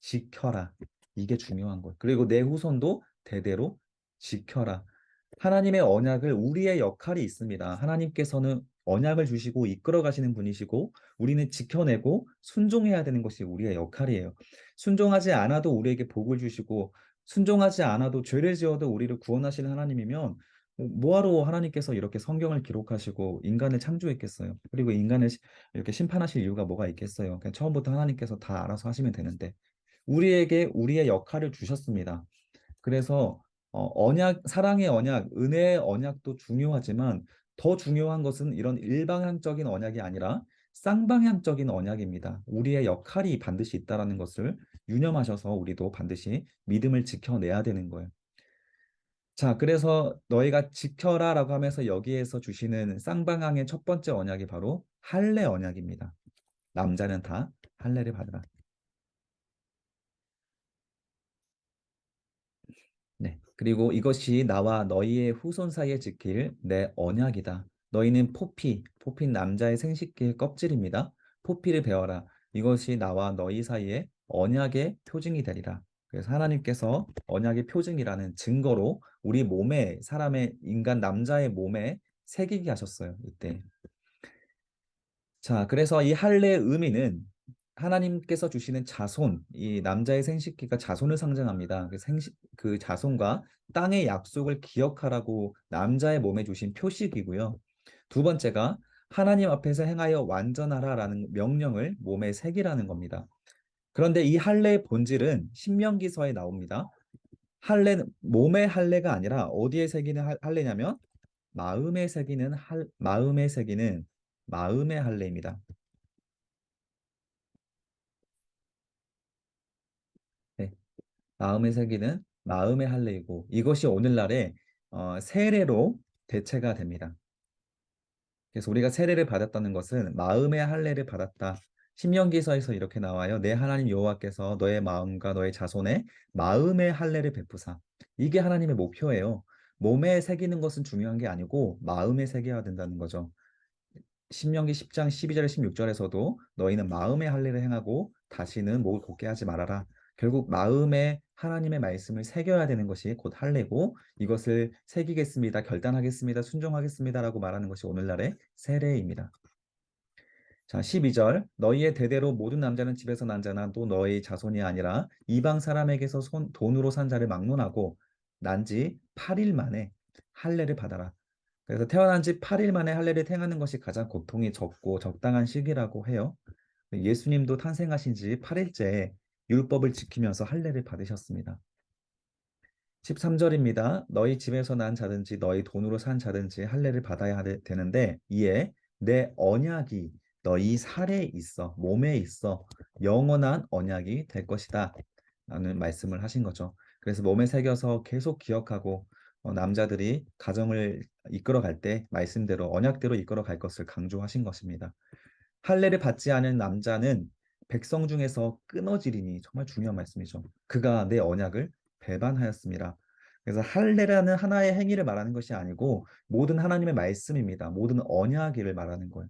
지켜라. 이게 중요한 거예요. 그리고 내 후손도 대대로 지켜라. 하나님의 언약을 우리의 역할이 있습니다. 하나님께서는 언약을 주시고 이끌어 가시는 분이시고 우리는 지켜내고 순종해야 되는 것이 우리의 역할이에요. 순종하지 않아도 우리에게 복을 주시고 순종하지 않아도 죄를 지어도 우리를 구원하시는 하나님이면 뭐하러 하나님께서 이렇게 성경을 기록하시고 인간을 창조했겠어요. 그리고 인간을 이렇게 심판하실 이유가 뭐가 있겠어요. 그냥 처음부터 하나님께서 다 알아서 하시면 되는데 우리에게 우리의 역할을 주셨습니다. 그래서 사랑의 언약, 은혜의 언약도 중요하지만 더 중요한 것은 이런 일방향적인 언약이 아니라 쌍방향적인 언약입니다. 우리의 역할이 반드시 있다라는 것을 유념하셔서 우리도 반드시 믿음을 지켜내야 되는 거예요. 자, 그래서 너희가 지켜라라고 하면서 여기에서 주시는 쌍방향의 첫 번째 언약이 바로 할례 언약입니다. 남자는 다 할례를 받으라. 네. 그리고 이것이 나와 너희의 후손 사이에 지킬 내 언약이다. 너희는 포피 남자의 생식기의 껍질입니다. 포피를 베어라. 이것이 나와 너희 사이에 언약의 표징이 되리라. 그래서 하나님께서 언약의 표징이라는 증거로 우리 몸에 사람의 인간 남자의 몸에 새기게 하셨어요. 이때. 자, 그래서 이 할례의 의미는 하나님께서 주시는 자손, 이 남자의 생식기가 자손을 상징합니다. 그 자손과 땅의 약속을 기억하라고 남자의 몸에 주신 표식이고요. 두 번째가 하나님 앞에서 행하여 완전하라라는 명령을 몸에 새기라는 겁니다. 그런데 이 할례의 본질은 신명기서에 나옵니다. 할례는 몸의 할례가 아니라 어디에 새기는 할례냐면 마음의 할례입니다. 네, 마음에 새기는 마음의 할례이고 이것이 오늘날의 세례로 대체가 됩니다. 그래서 우리가 세례를 받았다는 것은 마음의 할례를 받았다. 신명기서에서 이렇게 나와요. 내 하나님 여호와께서 너의 마음과 너의 자손의 마음의 할례를 베푸사. 이게 하나님의 목표예요. 몸에 새기는 것은 중요한 게 아니고 마음에 새겨야 된다는 거죠. 신명기 10장 12절 16절에서도 너희는 마음의 할례를 행하고 다시는 목을 곧게 하지 말아라. 결국 마음에 하나님의 말씀을 새겨야 되는 것이 곧 할례고 이것을 새기겠습니다. 결단하겠습니다. 순종하겠습니다라고 말하는 것이 오늘날의 세례입니다. 자, 12절 너희의 대대로 모든 남자는 집에서 난 자나 또 너희 자손이 아니라 이방 사람에게서 돈으로 산 자를 막론하고 난 지 8일 만에 할례를 받아라. 그래서 태어난 지 8일 만에 할례를 행하는 것이 가장 고통이 적고 적당한 시기라고 해요. 예수님도 탄생하신 지 8일째에 율법을 지키면서 할례를 받으셨습니다. 13절입니다. 너희 집에서 난 자든지 너희 돈으로 산 자든지 할례를 받아야 되는데 이에 내 언약이 너희 살에 있어 몸에 있어 영원한 언약이 될 것이다 라는 말씀을 하신 거죠. 그래서 몸에 새겨서 계속 기억하고 남자들이 가정을 이끌어갈 때 말씀대로 언약대로 이끌어갈 것을 강조하신 것입니다. 할례를 받지 않은 남자는 백성 중에서 끊어지리니 정말 중요한 말씀이죠. 그가 내 언약을 배반하였습니다. 그래서 할례라는 하나의 행위를 말하는 것이 아니고 모든 하나님의 말씀입니다. 모든 언약을 말하는 거예요.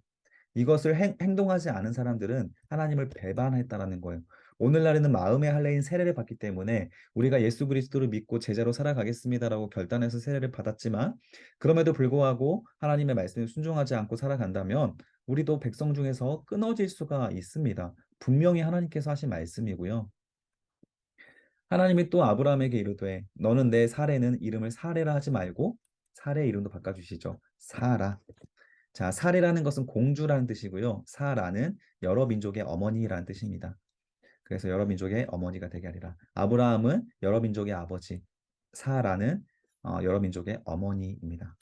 이것을 행동하지 않은 사람들은 하나님을 배반했다라는 거예요. 오늘날에는 마음의 할례인 세례를 받기 때문에 우리가 예수 그리스도를 믿고 제자로 살아가겠습니다라고 결단해서 세례를 받았지만 그럼에도 불구하고 하나님의 말씀에 순종하지 않고 살아간다면 우리도 백성 중에서 끊어질 수가 있습니다. 분명히 하나님께서 하신 말씀이고요. 하나님이 또 아브라함에게 이르되 너는 내 사례는 이름을 사례라 하지 말고 사례 이름도 바꿔주시죠. 사라. 자, 사례라는 것은 공주라는 뜻이고요. 사라는 여러 민족의 어머니라는 뜻입니다. 그래서 여러 민족의 어머니가 되게 하리라. 아브라함은 여러 민족의 아버지, 사라는 여러 민족의 어머니입니다.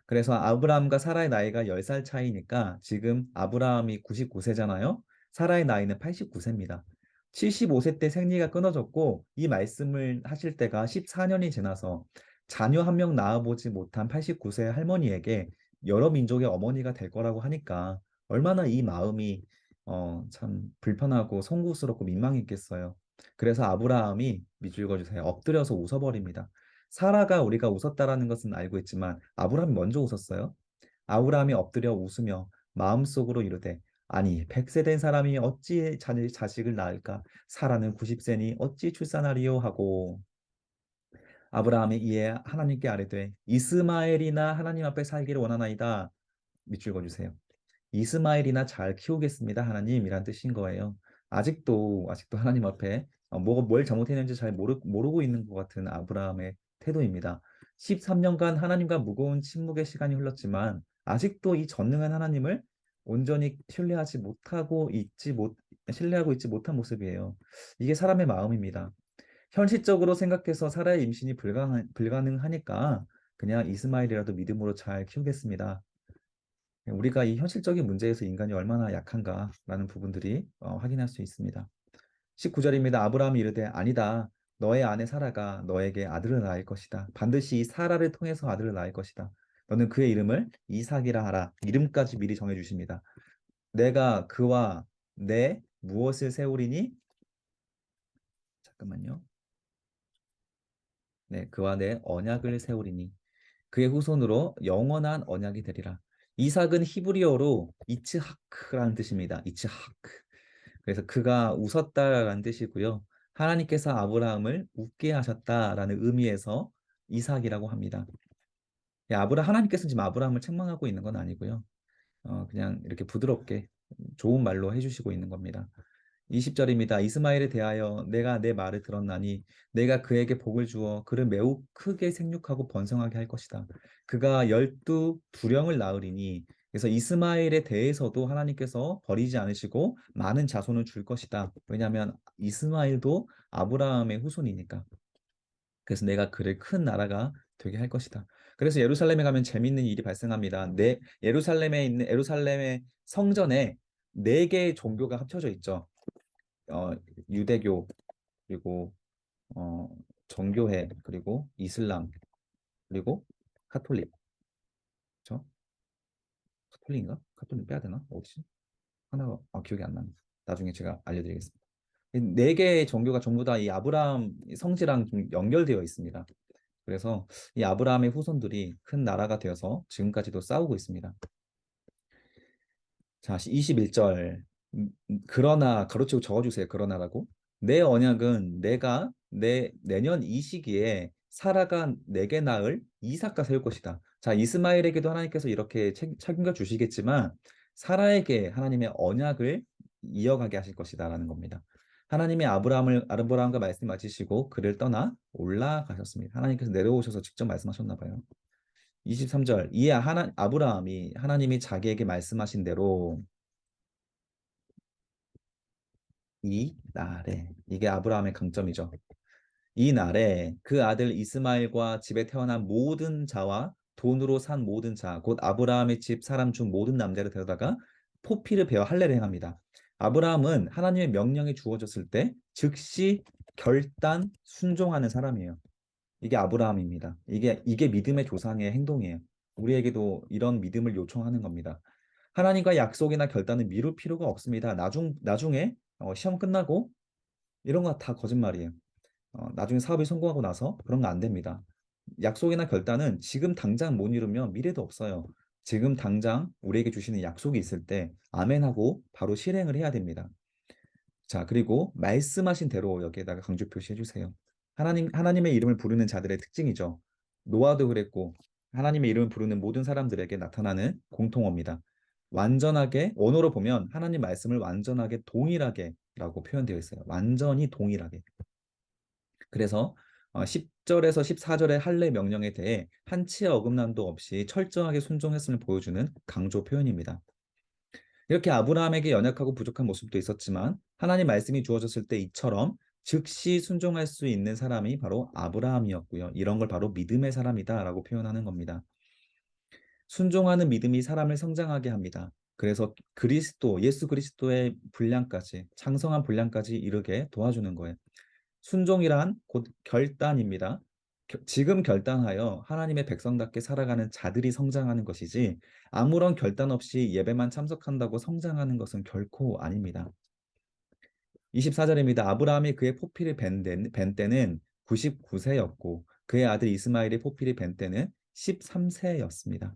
그래서 아브라함과 사라의 나이가 10살 차이니까 지금 아브라함이 99세잖아요. 사라의 나이는 89세입니다. 75세 때 생리가 끊어졌고 이 말씀을 하실 때가 14년이 지나서 자녀 한 명 낳아보지 못한 89세 할머니에게 여러 민족의 어머니가 될 거라고 하니까 얼마나 이 마음이 참 불편하고 송구스럽고 민망했겠어요. 그래서 아브라함이 밑줄 그어주세요. 엎드려서 웃어버립니다. 사라가 우리가 웃었다라는 것은 알고 있지만 아브라함이 먼저 웃었어요. 아브라함이 엎드려 웃으며 마음속으로 이르되 아니 100세 된 사람이 어찌 자식을 낳을까? 사라는 90세니 어찌 출산하리요 하고 아브라함이 이에 하나님께 아뢰되 이스마엘이나 하나님 앞에 살기를 원하나이다. 밑줄 그어주세요. 이스마엘이나 잘 키우겠습니다. 하나님이란 뜻인 거예요. 아직도 하나님 앞에 뭘 잘못했는지 잘 모르고 있는 것 같은 아브라함의 태도입니다. 13년간 하나님과 무거운 침묵의 시간이 흘렀지만 아직도 이 전능한 하나님을 온전히 신뢰하고 있지 못한 모습이에요. 이게 사람의 마음입니다. 현실적으로 생각해서 사라의 임신이 불가능하니까 그냥 이스마엘이라도 믿음으로 잘 키우겠습니다. 우리가 이 현실적인 문제에서 인간이 얼마나 약한가라는 부분들이 확인할 수 있습니다. 19절입니다. 아브라함이 이르되 아니다. 너의 아내 사라가 너에게 아들을 낳을 것이다. 반드시 이 사라를 통해서 아들을 낳을 것이다. 너는 그의 이름을 이삭이라 하라. 이름까지 미리 정해 주십니다. 내가 그와 내 무엇을 세우리니? 잠깐만요. 네, 그와 내 언약을 세우리니 그의 후손으로 영원한 언약이 되리라. 이삭은 히브리어로 이츠하크라는 뜻입니다. 이츠하크. 그래서 그가 웃었다라는 뜻이고요. 하나님께서 아브라함을 웃게 하셨다라는 의미에서 이삭이라고 합니다. 하나님께서 지금 아브라함을 책망하고 있는 건 아니고요. 그냥 이렇게 부드럽게 좋은 말로 해주시고 있는 겁니다. 20절입니다. 이스마엘에 대하여 내가 내 말을 들었나니 내가 그에게 복을 주어 그를 매우 크게 생육하고 번성하게 할 것이다. 그가 12 두령을 낳으리니 그래서 이스마엘에 대해서도 하나님께서 버리지 않으시고 많은 자손을 줄 것이다. 왜냐하면 이스마엘도 아브라함의 후손이니까. 그래서 내가 그를 큰 나라가 되게 할 것이다. 그래서 예루살렘에 가면 재밌는 일이 발생합니다. 예루살렘의 성전에 네 개의 종교가 합쳐져 있죠. 어, 유대교, 그리고 어, 정교회, 그리고 이슬람, 그리고 카톨릭. 그렇죠? 카톨릭인가? 카톨릭 빼야 되나? 어디지? 하나가 기억이 안 나네. 나중에 제가 알려드리겠습니다. 이 네 개의 종교가 전부 다 이 아브라함 성지랑 좀 연결되어 있습니다. 그래서 이 아브라함의 후손들이 큰 나라가 되어서 지금까지도 싸우고 있습니다. 자, 21절. 그러나 가로치고 적어주세요. 그러나라고. 내 언약은 내가 내년 이 시기에 사라가 내게 낳을 이삭과 세울 것이다. 자, 이스마엘에게도 하나님께서 이렇게 책임져 주시겠지만 사라에게 하나님의 언약을 이어가게 하실 것이다라는 겁니다. 하나님이 아브라함과 말씀 마치시고 그를 떠나 올라가셨습니다. 하나님께서 내려오셔서 직접 말씀하셨나 봐요. 23절. 이에 아브라함이 하나님이 자기에게 말씀하신 대로 이 날에, 이게 아브라함의 강점이죠. 이 날에 그 아들 이스마엘과 집에 태어난 모든 자와 돈으로 산 모든 자, 곧 아브라함의 집 사람 중 모든 남자를 데려다가 포피를 베어 할례를 행합니다. 아브라함은 하나님의 명령이 주어졌을 때 즉시 결단 순종하는 사람이에요. 이게 아브라함입니다. 이게 믿음의 조상의 행동이에요. 우리에게도 이런 믿음을 요청하는 겁니다. 하나님과 약속이나 결단은 미룰 필요가 없습니다. 나중에 시험 끝나고 이런 거 다 거짓말이에요. 나중에 사업이 성공하고 나서 그런 거 안 됩니다. 약속이나 결단은 지금 당장 못 이루면 미래도 없어요. 지금 당장 우리에게 주시는 약속이 있을 때 아멘하고 바로 실행을 해야 됩니다. 자, 그리고 말씀하신 대로 여기에다가 강조 표시해 주세요. 하나님의 이름을 부르는 자들의 특징이죠. 노아도 그랬고, 하나님의 이름을 부르는 모든 사람들에게 나타나는 공통어입니다. 완전하게, 원어로 보면 하나님 말씀을 완전하게 동일하게 라고 표현되어 있어요. 완전히 동일하게. 그래서 10절에서 14절의 할례 명령에 대해 한치의 어긋남도 없이 철저하게 순종했음을 보여주는 강조 표현입니다. 이렇게 아브라함에게 연약하고 부족한 모습도 있었지만 하나님 말씀이 주어졌을 때 이처럼 즉시 순종할 수 있는 사람이 바로 아브라함이었고요. 이런 걸 바로 믿음의 사람이다라고 표현하는 겁니다. 순종하는 믿음이 사람을 성장하게 합니다. 그래서 예수 그리스도의 분량까지, 창성한 분량까지 이르게 도와주는 거예요. 순종이란 곧 결단입니다. 지금 결단하여 하나님의 백성답게 살아가는 자들이 성장하는 것이지 아무런 결단 없이 예배만 참석한다고 성장하는 것은 결코 아닙니다. 24절입니다. 아브라함이 그의 포피를 벤 때는 99세였고 그의 아들 이스마엘이 포피를 벤 때는 13세였습니다.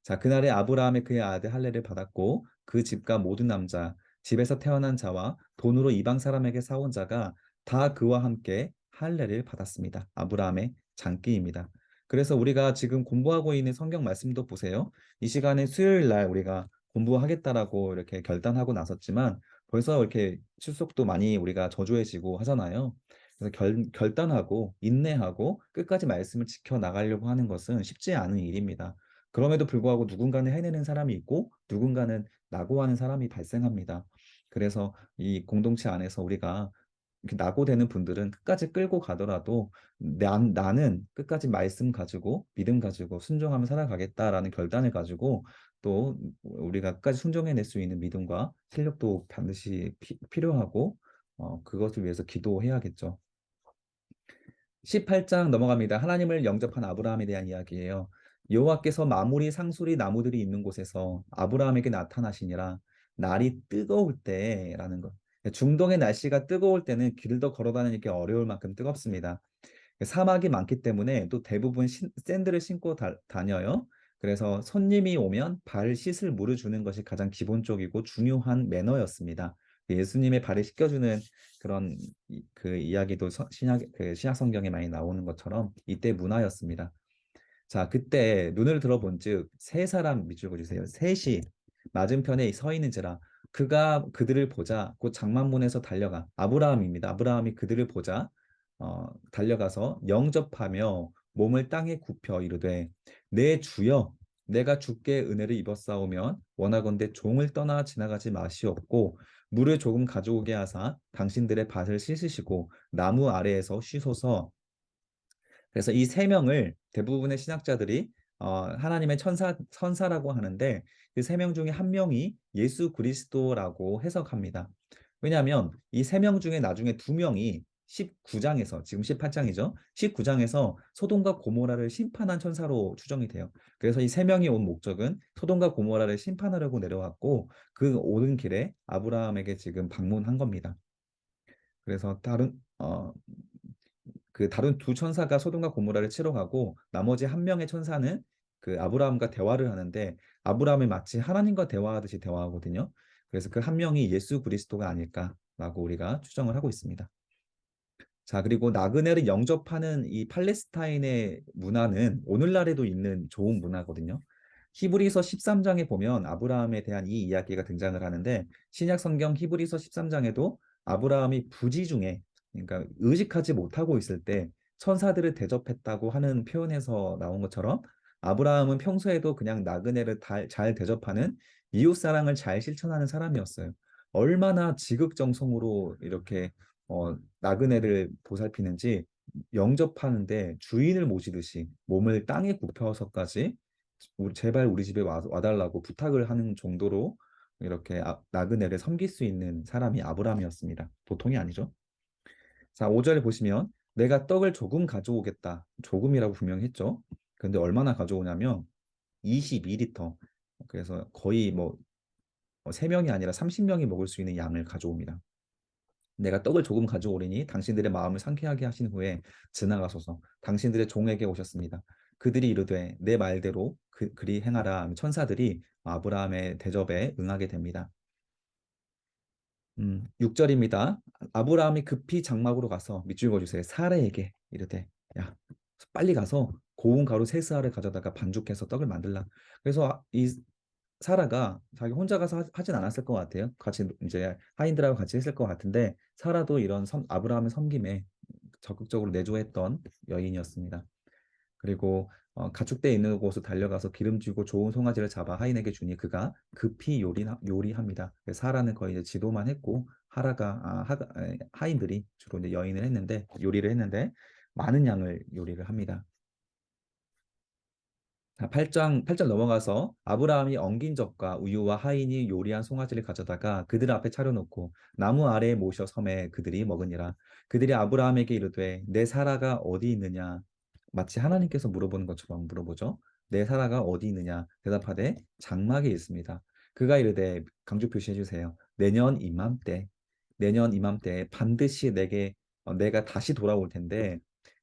자, 그날에 아브라함이 그의 아들 할례를 받았고 그 집과 모든 남자, 집에서 태어난 자와 돈으로 이방 사람에게 사온 자가 다 그와 함께 할례를 받았습니다. 아브라함의 장기입니다. 그래서 우리가 지금 공부하고 있는 성경 말씀도 보세요. 이 시간에 수요일 날 우리가 공부하겠다라고 이렇게 결단하고 나섰지만 벌써 이렇게 출석도 많이 우리가 저조해지고 하잖아요. 그래서 결단하고 인내하고 끝까지 말씀을 지켜 나가려고 하는 것은 쉽지 않은 일입니다. 그럼에도 불구하고 누군가는 해내는 사람이 있고 누군가는 낙오하는 사람이 발생합니다. 그래서 이 공동체 안에서 우리가 이렇게 낙오되는 분들은 끝까지 끌고 가더라도 나는 끝까지 말씀 가지고 믿음 가지고 순종하며 살아가겠다라는 결단을 가지고 또 우리가 끝까지 순종해낼 수 있는 믿음과 실력도 반드시 필요하고 그것을 위해서 기도해야겠죠. 18장 넘어갑니다. 하나님을 영접한 아브라함에 대한 이야기예요. 여호와께서 마무리 상수리 나무들이 있는 곳에서 아브라함에게 나타나시니라 날이 뜨거울 때라는 것. 중동의 날씨가 뜨거울 때는 길도 걸어 다니기 어려울 만큼 뜨겁습니다. 사막이 많기 때문에 또 대부분 샌들을 신고 다녀요. 그래서 손님이 오면 발 씻을 물을 주는 것이 가장 기본적이고 중요한 매너였습니다. 예수님의 발을 씻겨주는 그런 그 이야기도 신약 성경에 많이 나오는 것처럼 이때 문화였습니다. 자, 그때 눈을 들어본즉 세 사람 밑줄 그어주세요. 셋이 맞은편에 서 있는지라 그가 그들을 보자 곧 장만문에서 달려가 아브라함입니다. 아브라함이 그들을 보자 달려가서 영접하며 몸을 땅에 굽혀 이르되 내 주여 내가 주께 은혜를 입었사오면 원하건대 종을 떠나 지나가지 마시옵고 물을 조금 가져오게 하사 당신들의 밭을 씻으시고 나무 아래에서 쉬소서. 그래서 이 세 명을 대부분의 신학자들이 하나님의 선사라고 하는데 그 세 명 중에 한 명이 예수 그리스도라고 해석합니다. 왜냐하면 이 세 명 중에 나중에 두 명이 19장에서 지금 18장이죠. 19장에서 소돔과 고모라를 심판한 천사로 추정이 돼요. 그래서 이 세 명이 온 목적은 소돔과 고모라를 심판하려고 내려왔고 그 오는 길에 아브라함에게 지금 방문한 겁니다. 그래서 다른 두 천사가 소돔과 고모라를 치러 가고 나머지 한 명의 천사는 그 아브라함과 대화를 하는데 아브라함이 마치 하나님과 대화하듯이 대화하거든요. 그래서 그 한 명이 예수 그리스도가 아닐까라고 우리가 추정을 하고 있습니다. 자, 그리고 나그네를 영접하는 이 팔레스타인의 문화는 오늘날에도 있는 좋은 문화거든요. 히브리서 13장에 보면 아브라함에 대한 이 이야기가 등장을 하는데 신약 성경 히브리서 13장에도 아브라함이 부지 중에 그러니까 의식하지 못하고 있을 때 천사들을 대접했다고 하는 표현에서 나온 것처럼 아브라함은 평소에도 그냥 나그네를 잘 대접하는 이웃 사랑을 잘 실천하는 사람이었어요. 얼마나 지극정성으로 이렇게 나그네를 보살피는지 영접하는데 주인을 모시듯이 몸을 땅에 굽혀서까지 제발 우리 집에 와달라고 부탁을 하는 정도로 이렇게 나그네를 섬길 수 있는 사람이 아브라함이었습니다. 보통이 아니죠. 자, 5절에 보시면 내가 떡을 조금 가져오겠다. 조금이라고 분명히 했죠. 근데 얼마나 가져오냐면 22리터. 그래서 거의 뭐 3명이 아니라 30명이 먹을 수 있는 양을 가져옵니다. 내가 떡을 조금 가져오리니 당신들의 마음을 상쾌하게 하신 후에 지나가소서. 당신들의 종에게 오셨습니다. 그들이 이르되 내 말대로 그리 행하라. 천사들이 아브라함의 대접에 응하게 됩니다. 6절입니다. 아브라함이 급히 장막으로 가서 밑줄 그어주세요. 사라에게 이르되 야 빨리 가서 고운 가루 세 스아를 가져다가 반죽해서 떡을 만들라. 그래서 이 사라가 자기 혼자 가서 하진 않았을 것 같아요. 같이 이제 하인들하고 같이 했을 것 같은데 사라도 이런 아브라함의 섬김에 적극적으로 내조했던 여인이었습니다. 그리고 가축대 있는 곳으로 달려가서 기름지고 좋은 송아지를 잡아 하인에게 주니 그가 급히 요리합니다. 사라는 거의 이제 지도만 했고 하인들이 주로 이제 요리를 했는데 많은 양을 요리를 합니다. 자, 8장 넘어가서 아브라함이 엉긴 젖과 우유와 하인이 요리한 송아지를 가져다가 그들 앞에 차려놓고 나무 아래에 모셔 섬에 그들이 먹으니라. 그들이 아브라함에게 이르되 내 사라가 어디 있느냐? 마치 하나님께서 물어보는 것처럼 물어보죠. 내 사라가 어디 있느냐? 대답하되 장막에 있습니다. 그가 이르되 강조 표시해 주세요. 내년 이맘때 반드시 내가 다시 돌아올 텐데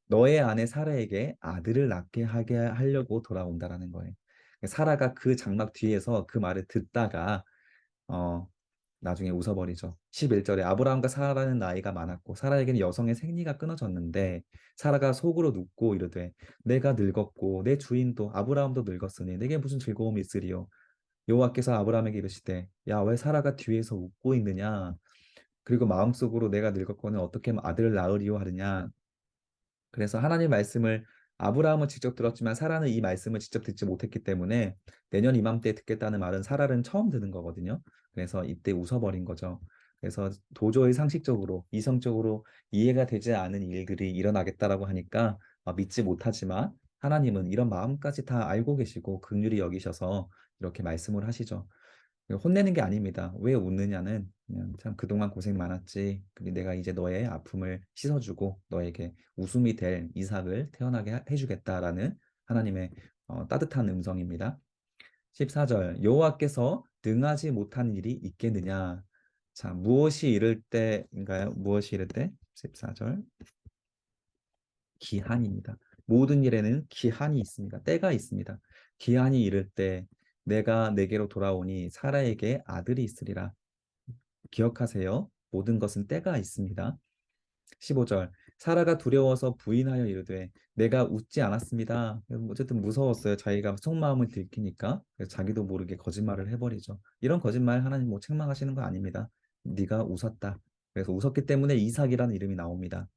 너의 아내 사라에게 아들을 낳게 하게 하려고 돌아온다라는 거예요. 사라가 그 장막 뒤에서 그 말을 듣다가 어, 나중에 웃어버리죠. 11절에 아브라함과 사라는 나이가 많았고 사라에게는 여성의 생리가 끊어졌는데 사라가 속으로 눕고 이르되 내가 늙었고 내 주인도 아브라함도 늙었으니 내게 무슨 즐거움이 있으리요. 여호와께서 아브라함에게 이르시되 야 왜 사라가 뒤에서 웃고 있느냐 그리고 마음속으로 내가 늙었거늘 어떻게 아들을 낳으리요 하느냐. 그래서 하나님 말씀을 아브라함은 직접 들었지만 사라는 이 말씀을 직접 듣지 못했기 때문에 내년 이맘때 듣겠다는 말은 사라는 처음 듣는 거거든요. 그래서 이때 웃어버린 거죠. 그래서 도저히 상식적으로 이성적으로 이해가 되지 않은 일들이 일어나겠다라고 하니까 믿지 못하지만 하나님은 이런 마음까지 다 알고 계시고 긍휼히 여기셔서 이렇게 말씀을 하시죠. 혼내는 게 아닙니다. 왜 웃느냐는 그냥 참 그동안 고생 많았지. 그리고 내가 이제 너의 아픔을 씻어주고 너에게 웃음이 될 이삭을 태어나게 해주겠다라는 하나님의 따뜻한 음성입니다. 14절 여호와께서 능하지 못한 일이 있겠느냐. 자, 무엇이 이를 때인가요? 무엇이 이를 때? 14절 기한입니다. 모든 일에는 기한이 있습니다. 때가 있습니다. 기한이 이를 때 내가 내게로 돌아오니 사라에게 아들이 있으리라. 기억하세요. 모든 것은 때가 있습니다. 15절 사라가 두려워서 부인하여 이르되 내가 웃지 않았습니다. 어쨌든 무서웠어요. 자기가 속마음을 들키니까 그래서 자기도 모르게 거짓말을 해버리죠. 이런 거짓말 하나님 뭐 책망하시는 거 아닙니다. 네가 웃었다. 그래서 웃었기 때문에 이삭이라는 이름이 나옵니다.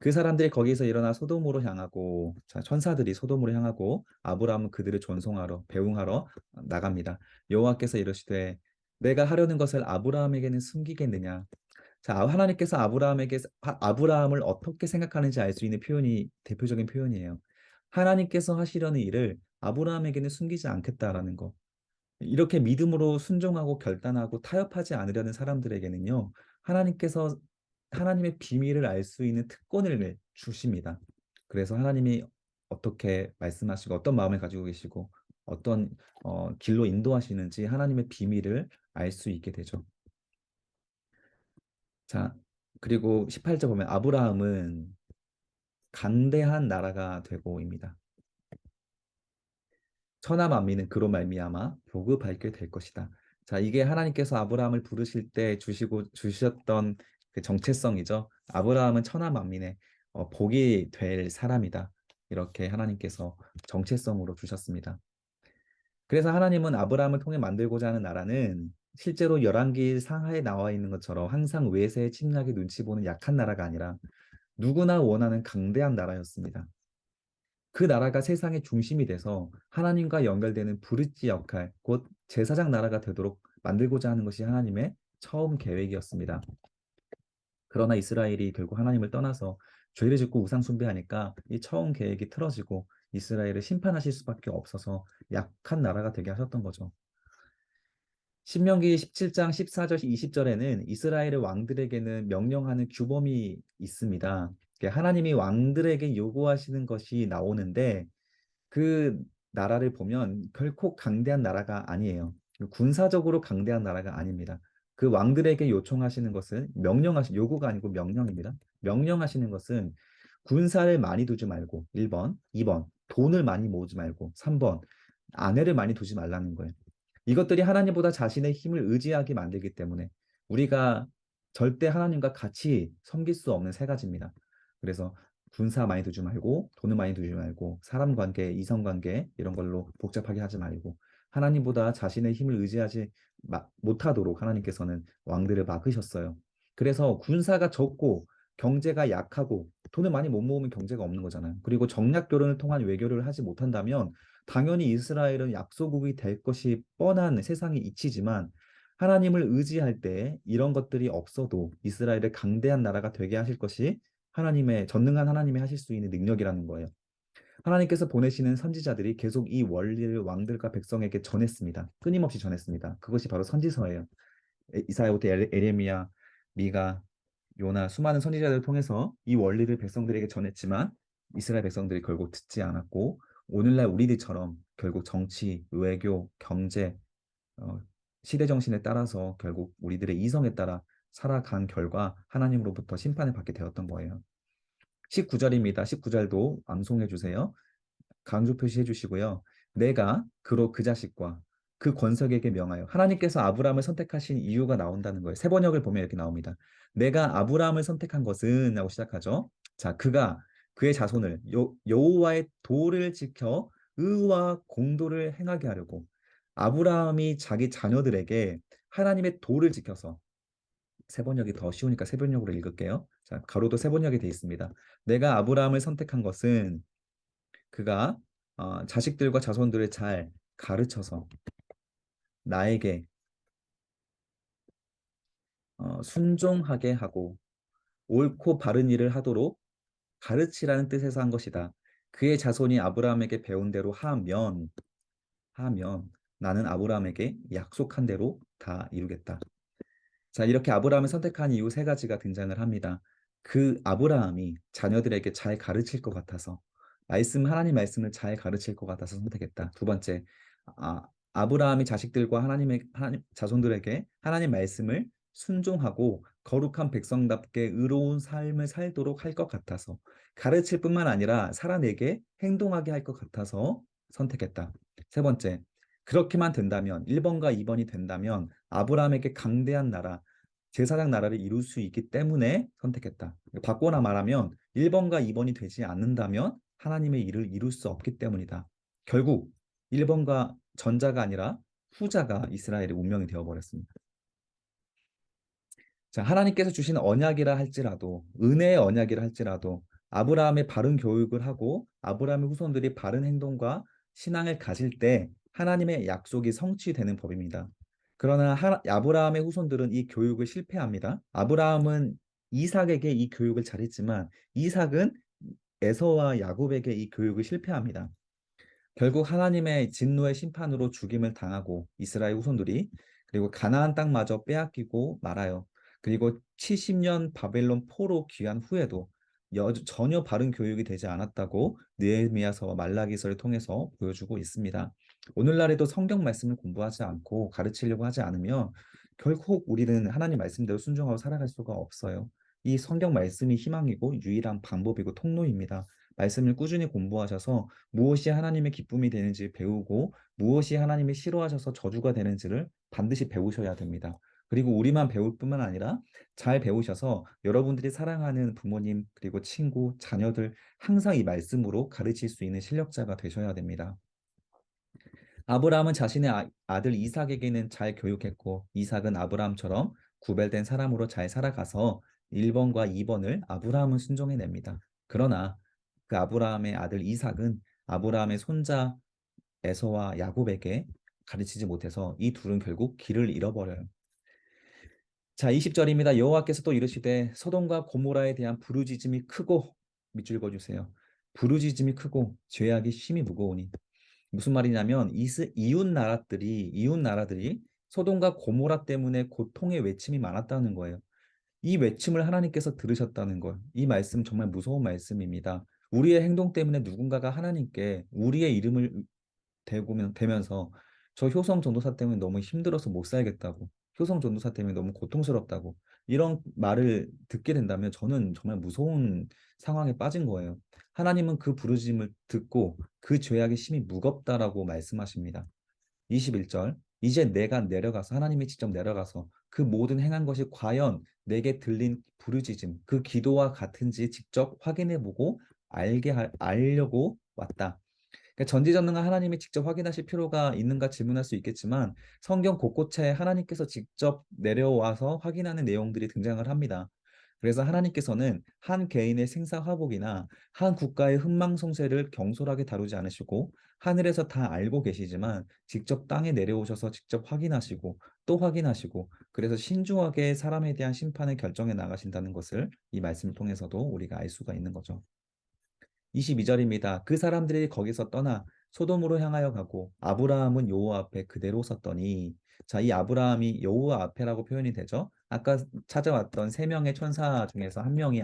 그 사람들이 거기서 일어나 소돔으로 향하고, 자, 천사들이 소돔으로 향하고 아브라함은 그들을 존송하러 배웅하러 나갑니다. 여호와께서 이르시되 내가 하려는 것을 아브라함에게는 숨기겠느냐. 자, 하나님께서 아브라함을 어떻게 생각하는지 알 수 있는 표현이 대표적인 표현이에요. 하나님께서 하시려는 일을 아브라함에게는 숨기지 않겠다라는 거. 이렇게 믿음으로 순종하고 결단하고 타협하지 않으려는 사람들에게는요, 하나님께서 하나님의 비밀을 알 수 있는 특권을 주십니다. 그래서 하나님이 어떻게 말씀하시고 어떤 마음을 가지고 계시고 어떤 길로 인도하시는지 하나님의 비밀을 알 수 있게 되죠. 자, 그리고 18절 보면 아브라함은 강대한 나라가 되고입니다. 천하 만민은 그로 말미암아 복을 받게 될 것이다. 자, 이게 하나님께서 아브라함을 부르실 때 주셨던 그 정체성이죠. 아브라함은 천하 만민의 복이 될 사람이다. 이렇게 하나님께서 정체성으로 주셨습니다. 그래서 하나님은 아브라함을 통해 만들고자 하는 나라는 실제로 열왕기 상하에 나와 있는 것처럼 항상 외세의 침략에 눈치 보는 약한 나라가 아니라 누구나 원하는 강대한 나라였습니다. 그 나라가 세상의 중심이 돼서 하나님과 연결되는 브릿지 역할, 곧 제사장 나라가 되도록 만들고자 하는 것이 하나님의 처음 계획이었습니다. 그러나 이스라엘이 결국 하나님을 떠나서 죄를 짓고 우상 숭배하니까 이 처음 계획이 틀어지고 이스라엘을 심판하실 수밖에 없어서 약한 나라가 되게 하셨던 거죠. 신명기 17장 14절 20절에는 이스라엘의 왕들에게는 명령하는 규범이 있습니다. 하나님이 왕들에게 요구하시는 것이 나오는데 그 나라를 보면 결코 강대한 나라가 아니에요. 군사적으로 강대한 나라가 아닙니다. 그 왕들에게 요청하시는 것은 요구가 아니고 명령입니다. 명령하시는 것은 군사를 많이 두지 말고 1번, 2번, 돈을 많이 모으지 말고 3번, 아내를 많이 두지 말라는 거예요. 이것들이 하나님보다 자신의 힘을 의지하게 만들기 때문에 우리가 절대 하나님과 같이 섬길 수 없는 세 가지입니다. 그래서 군사 많이 두지 말고 돈을 많이 두지 말고 사람 관계, 이성 관계 이런 걸로 복잡하게 하지 말고 하나님보다 자신의 힘을 의지하지 못하도록 하나님께서는 왕들을 막으셨어요. 그래서 군사가 적고 경제가 약하고 돈을 많이 못 모으면 경제가 없는 거잖아요. 그리고 정략 결혼을 통한 외교를 하지 못한다면 당연히 이스라엘은 약소국이 될 것이 뻔한 세상의 이치지만 하나님을 의지할 때 이런 것들이 없어도 이스라엘을 강대한 나라가 되게 하실 것이 하나님의 전능한 하나님이 하실 수 있는 능력이라는 거예요. 하나님께서 보내시는 선지자들이 계속 이 원리를 왕들과 백성에게 전했습니다. 끊임없이 전했습니다. 그것이 바로 선지서예요. 이사야부터 에레미야, 미가, 요나 수많은 선지자들을 통해서 이 원리를 백성들에게 전했지만 이스라엘 백성들이 결국 듣지 않았고 오늘날 우리들처럼 결국 정치, 외교, 경제, 어, 시대 정신에 따라서 결국 우리들의 이성에 따라 살아간 결과 하나님으로부터 심판을 받게 되었던 거예요. 19절입니다. 19절도 암송해 주세요. 강조 표시해 주시고요. 내가 그로 그 자식과 그 권석에게 명하여 하나님께서 아브라함을 선택하신 이유가 나온다는 거예요. 세 번역을 보면 이렇게 나옵니다. 내가 아브라함을 선택한 것은 하고 시작하죠. 자, 그가 그의 자손을 여호와의 도를 지켜 의와 공도를 행하게 하려고 아브라함이 자기 자녀들에게 하나님의 도를 지켜서 세 번역이 더 쉬우니까 세 번역으로 읽을게요. 자, 가로도 세 번역이 되어 있습니다. 내가 아브라함을 선택한 것은 그가 자식들과 자손들을 잘 가르쳐서 나에게 순종하게 하고 옳고 바른 일을 하도록 가르치라는 뜻에서 한 것이다. 그의 자손이 아브라함에게 배운 대로 하면 나는 아브라함에게 약속한 대로 다 이루겠다. 자, 이렇게 아브라함을 선택한 이유 세 가지가 등장을 합니다. 그 아브라함이 자녀들에게 잘 가르칠 것 같아서, 하나님 말씀을 잘 가르칠 것 같아서 선택했다. 두 번째, 아브라함이 자식들과 하나님 자손들에게 하나님 말씀을 순종하고 거룩한 백성답게 의로운 삶을 살도록 할 것 같아서, 가르칠 뿐만 아니라 살아내게 행동하게 할 것 같아서 선택했다. 세 번째, 그렇게만 된다면, 1번과 2번이 된다면 아브라함에게 강대한 나라, 제사장 나라를 이룰 수 있기 때문에 선택했다. 바꿔나 말하면 1번과 2번이 되지 않는다면 하나님의 일을 이룰 수 없기 때문이다. 결국 1번과 전자가 아니라 후자가 이스라엘의 운명이 되어버렸습니다. 자, 하나님께서 주신 언약이라 할지라도, 은혜의 언약이라 할지라도 아브라함의 바른 교육을 하고 아브라함의 후손들이 바른 행동과 신앙을 가질 때 하나님의 약속이 성취되는 법입니다. 그러나 아브라함의 후손들은 이 교육을 실패합니다. 아브라함은 이삭에게 이 교육을 잘했지만 이삭은 에서와 야곱에게 이 교육을 실패합니다. 결국 하나님의 진노의 심판으로 죽임을 당하고 이스라엘 후손들이 그리고 가나안 땅마저 빼앗기고 말아요. 그리고 70년 바벨론 포로 귀환 후에도 전혀 바른 교육이 되지 않았다고 느헤미야서와 말라기서를 통해서 보여주고 있습니다. 오늘날에도 성경 말씀을 공부하지 않고 가르치려고 하지 않으면 결국 우리는 하나님 말씀대로 순종하고 살아갈 수가 없어요. 이 성경 말씀이 희망이고 유일한 방법이고 통로입니다. 말씀을 꾸준히 공부하셔서 무엇이 하나님의 기쁨이 되는지 배우고 무엇이 하나님이 싫어하셔서 저주가 되는지를 반드시 배우셔야 됩니다. 그리고 우리만 배울 뿐만 아니라 잘 배우셔서 여러분들이 사랑하는 부모님 그리고 친구, 자녀들 항상 이 말씀으로 가르칠 수 있는 실력자가 되셔야 됩니다. 아브라함은 자신의 들 이삭에게는 잘 교육했고 이삭은 아브라함처럼 구별된 사람으로 잘 살아가서 1번과 2번을 아브라함은 순종해냅니다. 그러나 그 아브라함의 아들 이삭은 아브라함의 손자 에서와 야곱에게 가르치지 못해서 이 둘은 결국 길을 잃어버려요. 자, 20절입니다. 여호와께서 또 이르시되 소돔과 고모라에 대한 부르짖음이 크고 밑줄 그어주세요. 부르짖음이 크고 죄악이 심히 무거우니 무슨 말이냐면 이웃 나라들이 소돔과 고모라 때문에 고통의 외침이 많았다는 거예요. 이 외침을 하나님께서 들으셨다는 것. 이 말씀 정말 무서운 말씀입니다. 우리의 행동 때문에 누군가가 하나님께 우리의 이름을 대면서 저 효성 전도사 때문에 너무 힘들어서 못 살겠다고, 효성 전도사 때문에 너무 고통스럽다고 이런 말을 듣게 된다면 저는 정말 무서운 상황에 빠진 거예요. 하나님은 그 부르짖음을 듣고 그 죄악이 심히 무겁다라고 말씀하십니다. 21절 이제 내가 내려가서 하나님이 직접 내려가서 그 모든 행한 것이 과연 내게 들린 부르짖음 그 기도와 같은지 직접 확인해 보고 알려고 왔다. 그러니까 전지전능한 하나님이 직접 확인하실 필요가 있는가 질문할 수 있겠지만 성경 곳곳에 하나님께서 직접 내려와서 확인하는 내용들이 등장을 합니다. 그래서 하나님께서는 한 개인의 생사화복이나 한 국가의 흥망성쇠를 경솔하게 다루지 않으시고 하늘에서 다 알고 계시지만 직접 땅에 내려오셔서 직접 확인하시고 또 확인하시고 그래서 신중하게 사람에 대한 심판을 결정해 나가신다는 것을 이 말씀을 통해서도 우리가 알 수가 있는 거죠. 22절입니다. 그 사람들이 거기서 떠나 소돔으로 향하여 가고 아브라함은 여호와 앞에 그대로 섰더니 자, 이 아브라함이 여호와 앞에라고 표현이 되죠. 아까 찾아왔던 세 명의 천사 중에서 한 명이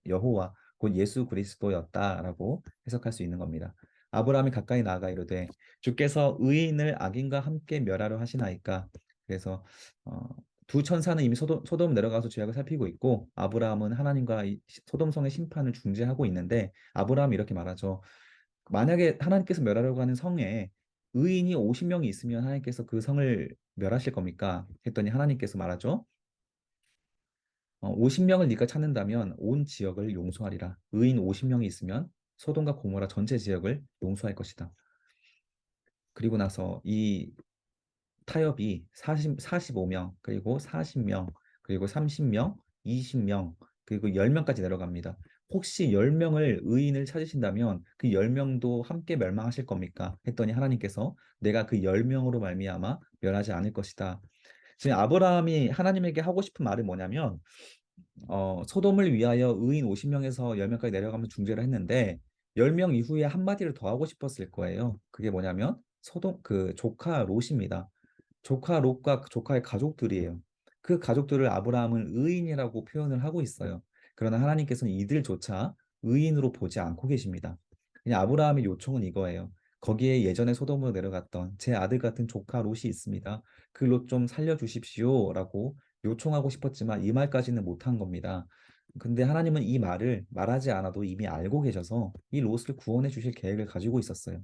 여호와 곧 예수 그리스도였다라고 해석할 수 있는 겁니다. 아브라함이 가까이 나아가 이르되 주께서 의인을 악인과 함께 멸하려 하시나이까. 그래서 어, 두 천사는 이미 소돔 내려가서 죄악을 살피고 있고 아브라함은 하나님과 이 소돔성의 심판을 중재하고 있는데 아브라함이 이렇게 말하죠. 만약에 하나님께서 멸하려고 하는 성에 의인이 50명이 있으면 하나님께서 그 성을 멸하실 겁니까? 했더니 하나님께서 말하죠. 50명을 네가 찾는다면 온 지역을 용서하리라. 의인 50명이 있으면 소돔과 고모라 전체 지역을 용서할 것이다. 그리고 나서 이 타협이 45명, 그리고 40명, 그리고 30명, 20명, 그리고 10명까지 내려갑니다. 혹시 10명을 의인을 찾으신다면 그 10명도 함께 멸망하실 겁니까? 했더니 하나님께서 내가 그 10명으로 말미암아 멸하지 않을 것이다. 지금 아브라함이 하나님에게 하고 싶은 말은 뭐냐면 소돔을 위하여 의인 50명에서 10명까지 내려가면 중재를 했는데 10명 이후에 한마디를 더 하고 싶었을 거예요. 그게 뭐냐면 소돔 그 조카 롯입니다. 조카 롯과 조카의 가족들이에요. 그 가족들을 아브라함은 의인이라고 표현을 하고 있어요. 그러나 하나님께서는 이들조차 의인으로 보지 않고 계십니다. 그냥 아브라함의 요청은 이거예요. 거기에 예전에 소돔으로 내려갔던 제 아들 같은 조카 롯이 있습니다. 그 롯 좀 살려주십시오라고 요청하고 싶었지만 이 말까지는 못한 겁니다. 근데 하나님은 이 말을 말하지 않아도 이미 알고 계셔서 이 롯을 구원해 주실 계획을 가지고 있었어요.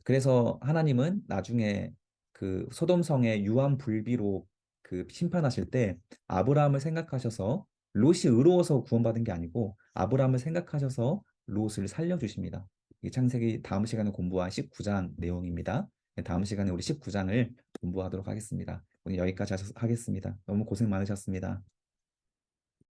그래서 하나님은 나중에 그 소돔성의 유한 불비로 그 심판하실 때 아브라함을 생각하셔서 롯이 의로워서 구원받은 게 아니고 아브라함을 생각하셔서 롯을 살려주십니다. 이 창세기 다음 시간에 공부한 19장 내용입니다. 네, 다음 시간에 우리 19장을 공부하도록 하겠습니다. 오늘 여기까지 하겠습니다. 너무 고생 많으셨습니다.